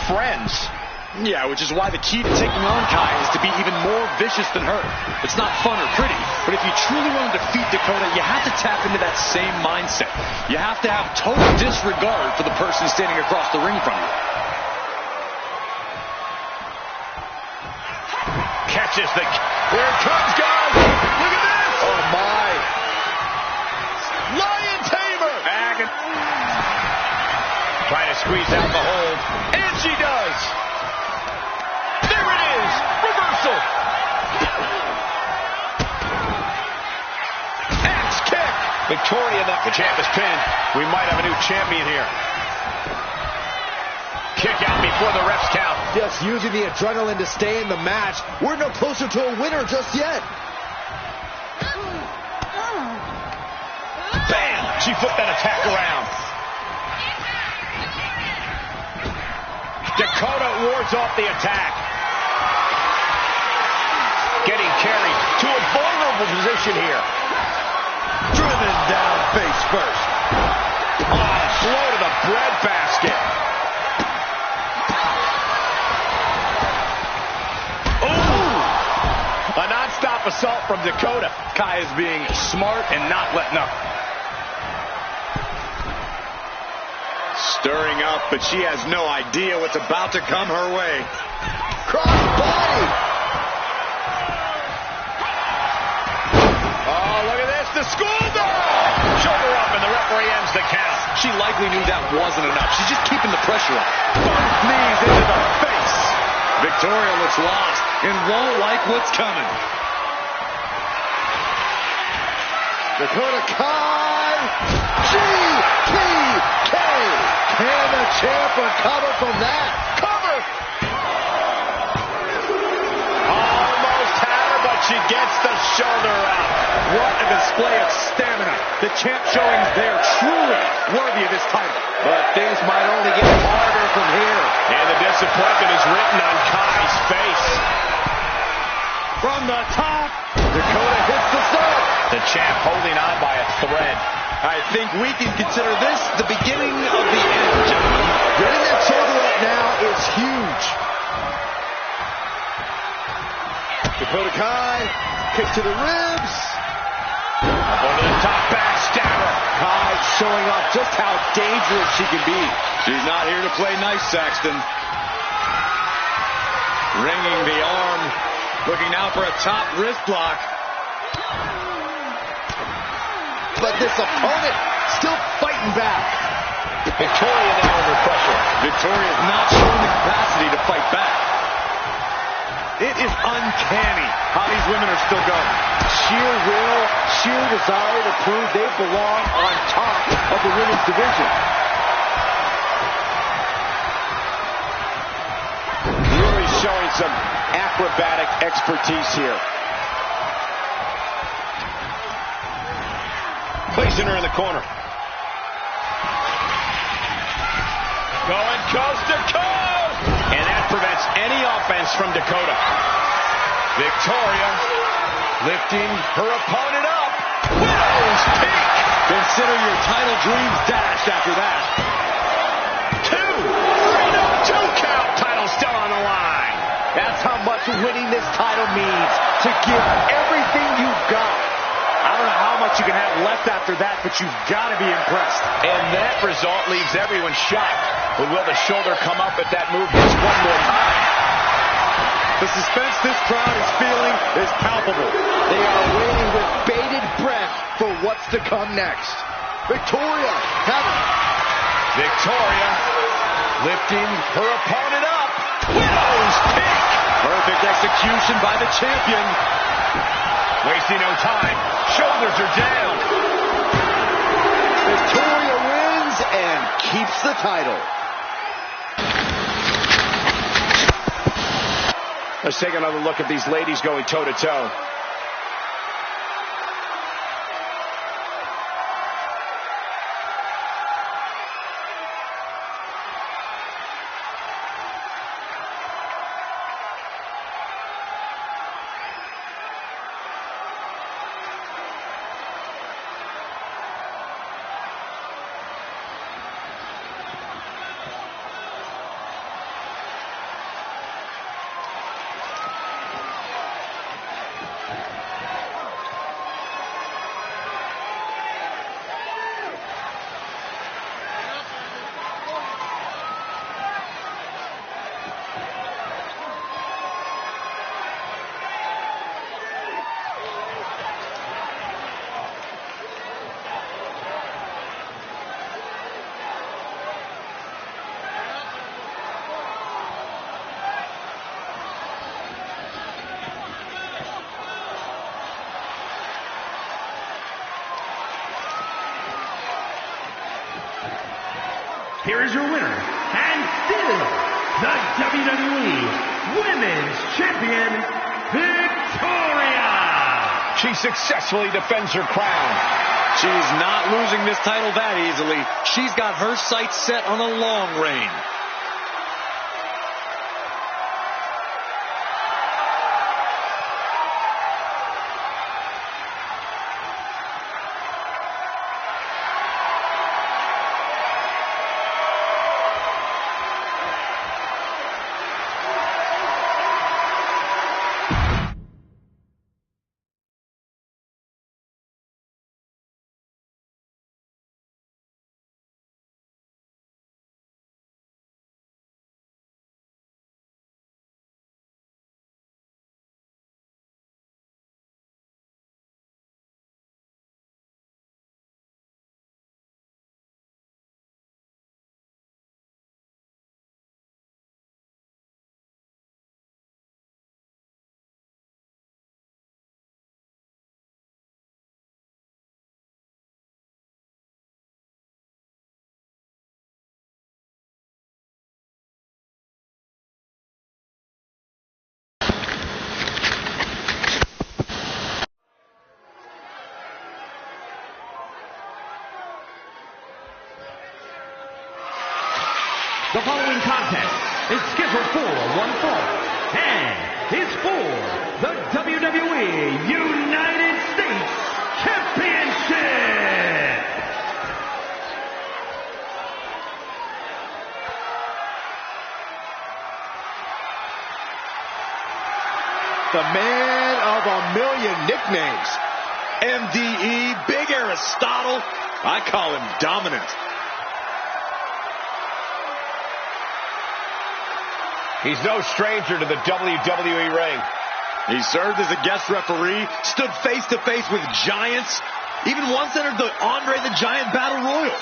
[SPEAKER 5] friends.
[SPEAKER 4] Yeah, which is why the key to taking on Kai is to be even more vicious than her. It's not fun or pretty, but if you truly want to defeat Dakota, you have to tap into that same mindset. You have to have total disregard for the person standing across the ring from you.
[SPEAKER 5] Catches the... Here it comes, guys! Look at this!
[SPEAKER 2] Oh, my.
[SPEAKER 5] Lion Tamer! Trying to squeeze out the hold, and she does! There it is! Reversal! Axe kick! Victoria, the champ is pinned. We might have a new champion here. Kick out before the refs count.
[SPEAKER 2] Just using the adrenaline to stay in the match. We're no closer to a winner just yet.
[SPEAKER 5] Bam! She flipped that attack around. Dakota wards off the attack. Getting carried to a vulnerable position here.
[SPEAKER 2] Driven down face first.
[SPEAKER 5] Slow to the breadbasket. A non-stop assault from Dakota. Kai is being smart and not letting up. Stirring up, but she has no idea what's about to come her way.
[SPEAKER 2] Cross body.
[SPEAKER 5] Oh, look at this. The schoolgirl. Shoulder up, and the referee ends the count.
[SPEAKER 4] She likely knew that wasn't enough. She's just keeping the pressure on.
[SPEAKER 5] Both knees into the face.
[SPEAKER 4] Victoria looks lost and won't like what's coming.
[SPEAKER 2] Dakota Kai. GTK. Can the champ recover from that?
[SPEAKER 5] Cover. Almost had her, but she gets the shoulder up.
[SPEAKER 4] What a display of stamina. The champ showing they're truly worthy of this title.
[SPEAKER 2] But things might only get harder from here.
[SPEAKER 5] And the disappointment is written on Kai's face.
[SPEAKER 2] From the top, Dakota hits the start.
[SPEAKER 5] The champ holding on by a thread.
[SPEAKER 4] I think we can consider this the beginning of the end, gentlemen.
[SPEAKER 2] Getting that shoulder up now is huge. Dakota Kai, kick to the ribs.
[SPEAKER 5] Over the top, backstabber.
[SPEAKER 2] Kai showing off just how dangerous she can be.
[SPEAKER 4] She's not here to play nice, Saxton. Ringing the arm, looking now for a top wrist lock.
[SPEAKER 2] But this opponent still fighting back.
[SPEAKER 5] Victoria now under pressure.
[SPEAKER 4] Victoria is not showing the capacity to fight back. It is uncanny how these women are still going.
[SPEAKER 2] Sheer will, sheer desire to prove they belong on top of the women's division.
[SPEAKER 5] Really showing some acrobatic expertise here. Placing her in the corner. Going coast to coast. And that prevents any offense from Dakota. Victoria lifting her opponent up. Widow's peak.
[SPEAKER 4] Consider your title dreams dashed after that.
[SPEAKER 5] 2 count. Title still on the line.
[SPEAKER 2] That's how much winning this title means. To give everything you've got.
[SPEAKER 4] I don't know how much you can have left after that, but you've got to be impressed.
[SPEAKER 5] And that result leaves everyone shocked. But will the shoulder come up if that move hits one more time?
[SPEAKER 4] The suspense this crowd is feeling is palpable.
[SPEAKER 2] They are waiting with bated breath for what's to come next. Victoria
[SPEAKER 5] lifting her opponent up. Widow's peak.
[SPEAKER 4] Perfect execution by the champion.
[SPEAKER 5] Wasting no time. Shoulders are down.
[SPEAKER 2] Victoria wins and keeps the title.
[SPEAKER 1] Let's take another look at these ladies going toe-to-toe.
[SPEAKER 3] Here is your winner, and still the WWE Women's Champion, Victoria!
[SPEAKER 1] She successfully defends her crown.
[SPEAKER 4] She's not losing this title that easily. She's got her sights set on a long reign.
[SPEAKER 3] The following contest is scheduled for one fall and is for the WWE United States Championship.
[SPEAKER 2] The man of a million nicknames.
[SPEAKER 4] MDE, Big Aristotle. I call him dominant.
[SPEAKER 1] He's no stranger to the WWE ring.
[SPEAKER 4] He served as a guest referee, stood face-to-face with giants, even once entered the Andre the Giant Battle Royal.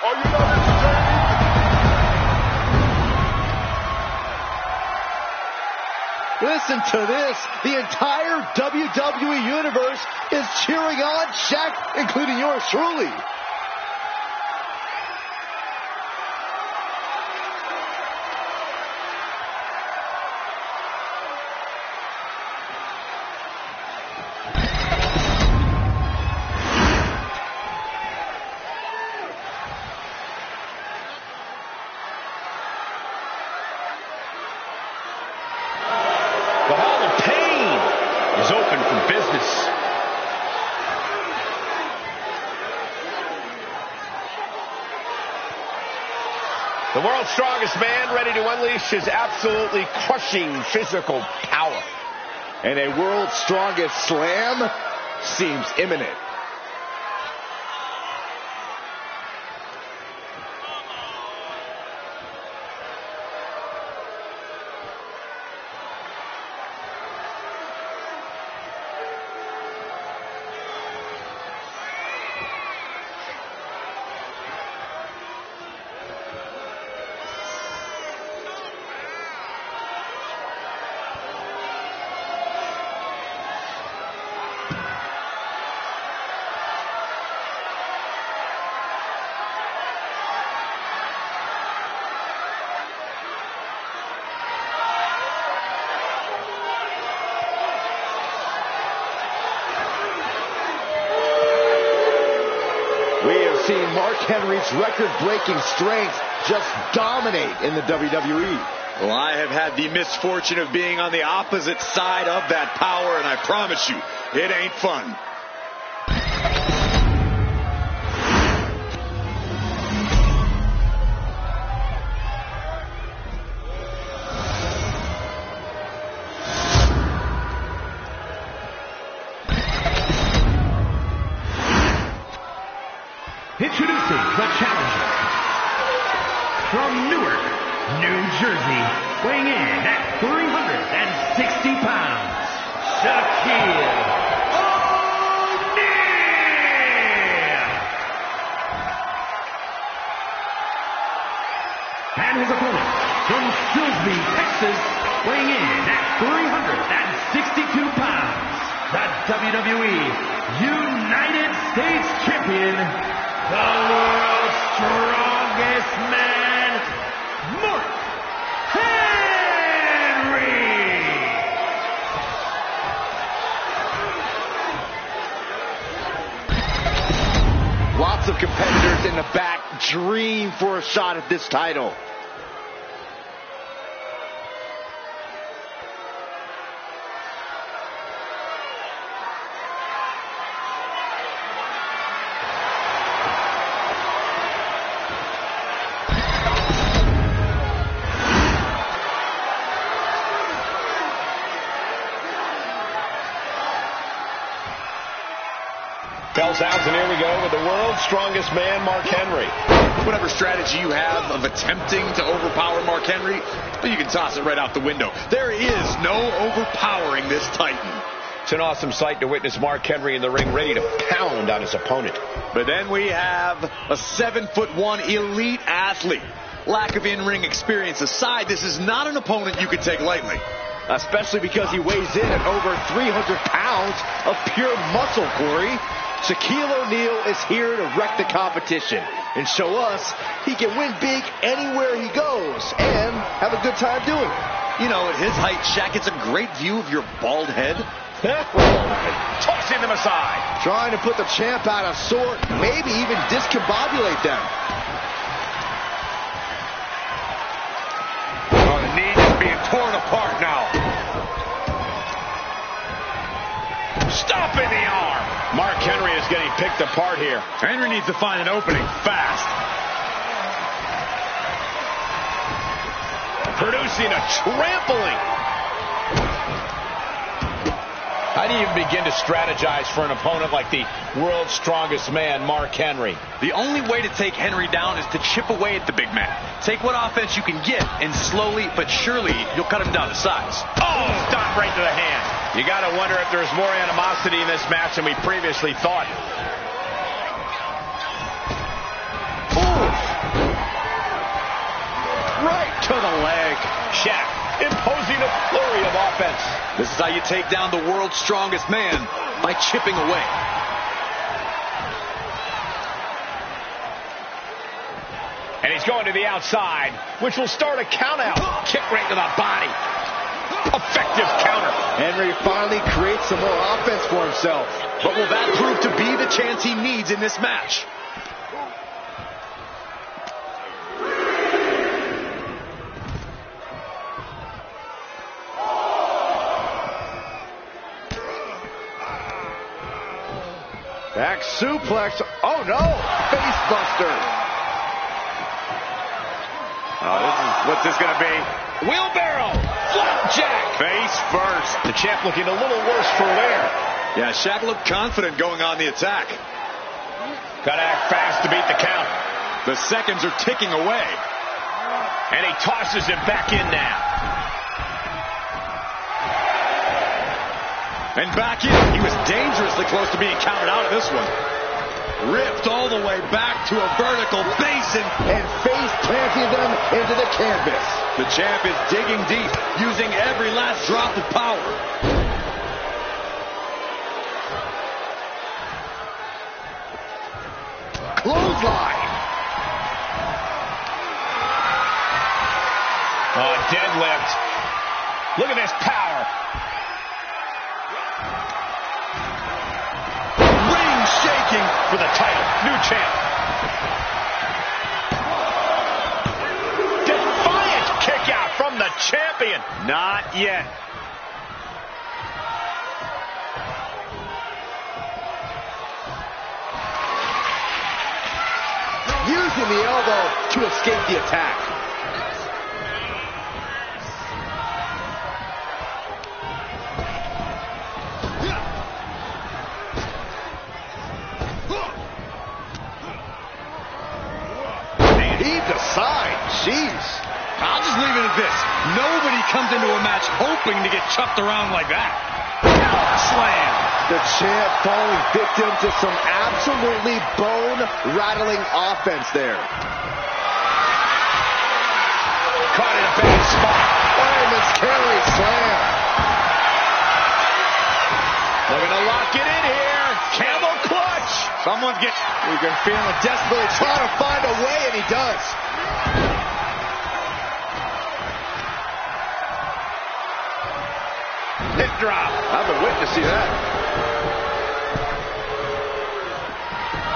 [SPEAKER 1] Are you not entertained?
[SPEAKER 2] Listen to this. The entire WWE Universe is cheering on Shaq, including yours truly.
[SPEAKER 1] The Hall of Pain is open for business. The world's strongest man ready to unleash his absolutely crushing physical power.
[SPEAKER 2] And a world's strongest slam seems imminent. We have seen Mark Henry's record-breaking strength just dominate in the WWE.
[SPEAKER 4] Well, I have had the misfortune of being on the opposite side of that power, and I promise you, it ain't fun.
[SPEAKER 3] Introducing the challenger from Newark, New Jersey, weighing in at 360 pounds, Shaquille O'Neal. And his opponent from Silsbee, Texas, weighing in at 362 pounds, the WWE United States Champion, the world's strongest man, Mark Henry.
[SPEAKER 2] Lots of competitors in the back dream for a shot at this title.
[SPEAKER 1] Bell sounds, and here we go with the world's strongest man, Mark Henry.
[SPEAKER 4] Whatever strategy you have of attempting to overpower Mark Henry, you can toss it right out the window. There is no overpowering this Titan.
[SPEAKER 1] It's an awesome sight to witness Mark Henry in the ring, ready to pound on his opponent.
[SPEAKER 4] But then we have a 7'1" elite athlete. Lack of in-ring experience aside, this is not an opponent you could take lightly.
[SPEAKER 2] Especially because he weighs in at over 300 pounds of pure muscle, Corey. Shaquille O'Neal is here to wreck the competition and show us he can win big anywhere he goes and have a good time doing it.
[SPEAKER 4] You know, at his height, Shaq gets a great view of your bald head.
[SPEAKER 1] Tossing them aside.
[SPEAKER 2] Trying to put the champ out of sort, maybe even discombobulate them.
[SPEAKER 1] Oh, the knee is being torn apart now. Stopping the arm. Mark Henry is getting picked apart here.
[SPEAKER 4] Henry needs to find an opening fast.
[SPEAKER 1] Producing a trampling. How do you even begin to strategize for an opponent like the world's strongest man, Mark Henry?
[SPEAKER 4] The only way to take Henry down is to chip away at the big man. Take what offense you can get, and slowly but surely you'll cut him down to size.
[SPEAKER 1] Oh, stop right to the hand. You got to wonder if there's more animosity in this match than we previously thought.
[SPEAKER 2] Oof. Right to the leg.
[SPEAKER 1] Shaq imposing a flurry of offense.
[SPEAKER 4] This is how you take down the world's strongest man, by chipping away.
[SPEAKER 1] And he's going to the outside, which will start a count out. Kick right to the body. Effective counter.
[SPEAKER 2] Henry finally creates some more offense for himself.
[SPEAKER 4] But will that prove to be the chance he needs in this match?
[SPEAKER 2] Back suplex. Oh no! Face buster.
[SPEAKER 1] What's this going to be?
[SPEAKER 5] Wheelbarrow. Flapjack.
[SPEAKER 1] Face first. The champ looking a little worse for wear.
[SPEAKER 4] Yeah, Shaq looked confident going on the attack.
[SPEAKER 1] Got to act fast to beat the count.
[SPEAKER 4] The seconds are ticking away.
[SPEAKER 1] And he tosses him back in now.
[SPEAKER 4] And back in. He was dangerously close to being counted out of this one. Ripped all the way back to a vertical basin.
[SPEAKER 2] And face planting them into the canvas.
[SPEAKER 4] The champ is digging deep, using every last drop of power.
[SPEAKER 2] Clothesline.
[SPEAKER 1] Oh, deadlift. Look at this power.
[SPEAKER 4] Ring shaking
[SPEAKER 1] for the title. New champ. Defiant kick out from the champion. Not yet.
[SPEAKER 2] Using the elbow to escape the attack. Heaved aside. Jeez.
[SPEAKER 4] I'll just leave it at this. Nobody comes into a match hoping to get chucked around like that. Slam.
[SPEAKER 2] The champ falling victim to some absolutely bone-rattling offense there.
[SPEAKER 1] Caught in a bad spot.
[SPEAKER 2] Oh, miscarried slam.
[SPEAKER 1] Looking to lock it in here. Camel clutch.
[SPEAKER 4] Someone's getting...
[SPEAKER 2] You can feel him desperately trying to find a way, and he does.
[SPEAKER 1] Hip drop.
[SPEAKER 2] I've been waiting to see that.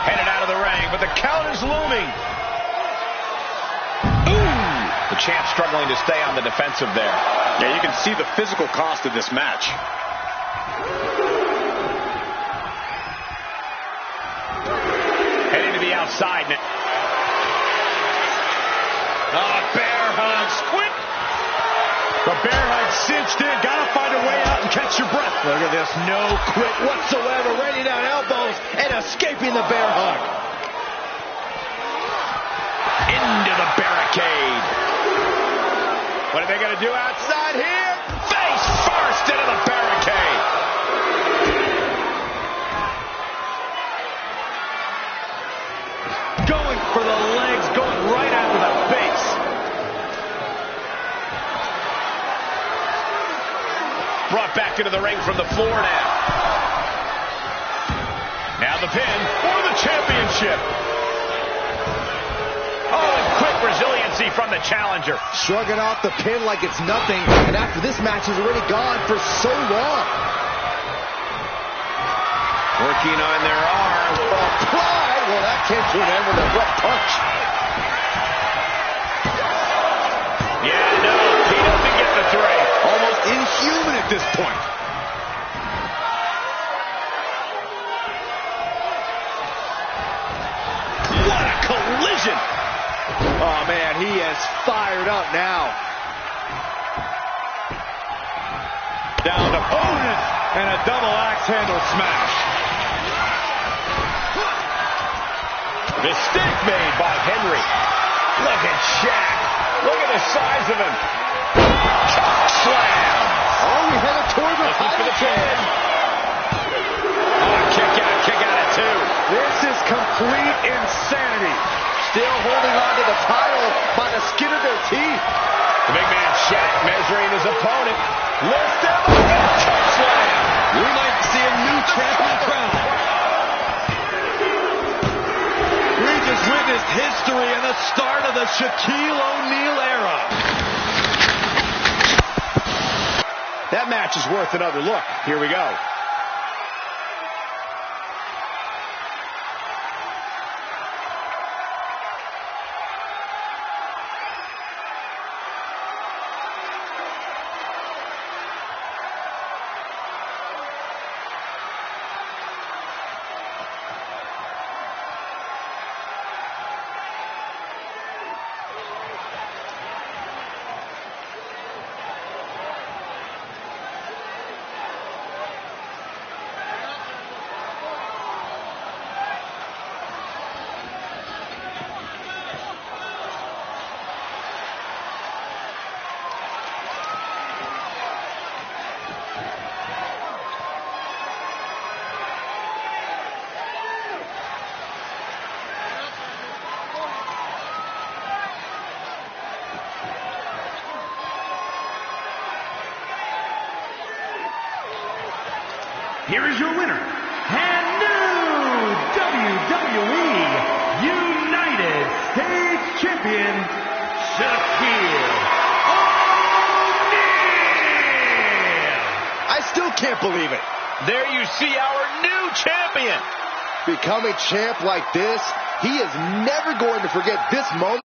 [SPEAKER 1] Headed out of the ring, but the count is looming. Ooh! The champ struggling to stay on the defensive there.
[SPEAKER 5] Yeah, you can see the physical cost of this match.
[SPEAKER 1] Heading to the outside. Bear hug. Squint. The bear hug cinched in. Gotta find a way out and catch your breath.
[SPEAKER 2] Look at this. No quit whatsoever. Raining down elbows and escaping the bear hug.
[SPEAKER 1] Into the barricade. What are they going to do outside here? Face first into the barricade.
[SPEAKER 4] Going for the legs, going right after the face.
[SPEAKER 1] Brought back into the ring from the floor now. Now the pin for the championship. Oh, and quick resiliency from the challenger.
[SPEAKER 2] Shrugging off the pin like it's nothing, and after this match is already gone for so long.
[SPEAKER 1] Working on their arm.
[SPEAKER 2] Applied. Well, that came to an end with a rough punch.
[SPEAKER 1] Yeah, no, he doesn't get the three.
[SPEAKER 4] Almost inhuman at this point.
[SPEAKER 1] What a collision.
[SPEAKER 2] Oh, man, he is fired up now.
[SPEAKER 4] Down opponent and a double axe handle smash.
[SPEAKER 1] Mistake made by Henry. Look at Shaq. Look at the size of him. Choke slam.
[SPEAKER 2] Oh, we headed toward the
[SPEAKER 1] Looking for the pin. Oh, kick out at two.
[SPEAKER 2] This is complete insanity. Still holding on to the title by the skin of their teeth.
[SPEAKER 1] The big man Shaq measuring his opponent. Lift him up and choke slam.
[SPEAKER 4] We might see a new champion crowned. We just witnessed history and the start of the Shaquille O'Neal era.
[SPEAKER 1] That match is worth another look. Here we go.
[SPEAKER 3] here is your winner, and new WWE United States Champion, Shaquille O'Neal.
[SPEAKER 2] I still can't believe it.
[SPEAKER 5] There you see our new champion.
[SPEAKER 2] Becoming champ like this, he is never going to forget this moment.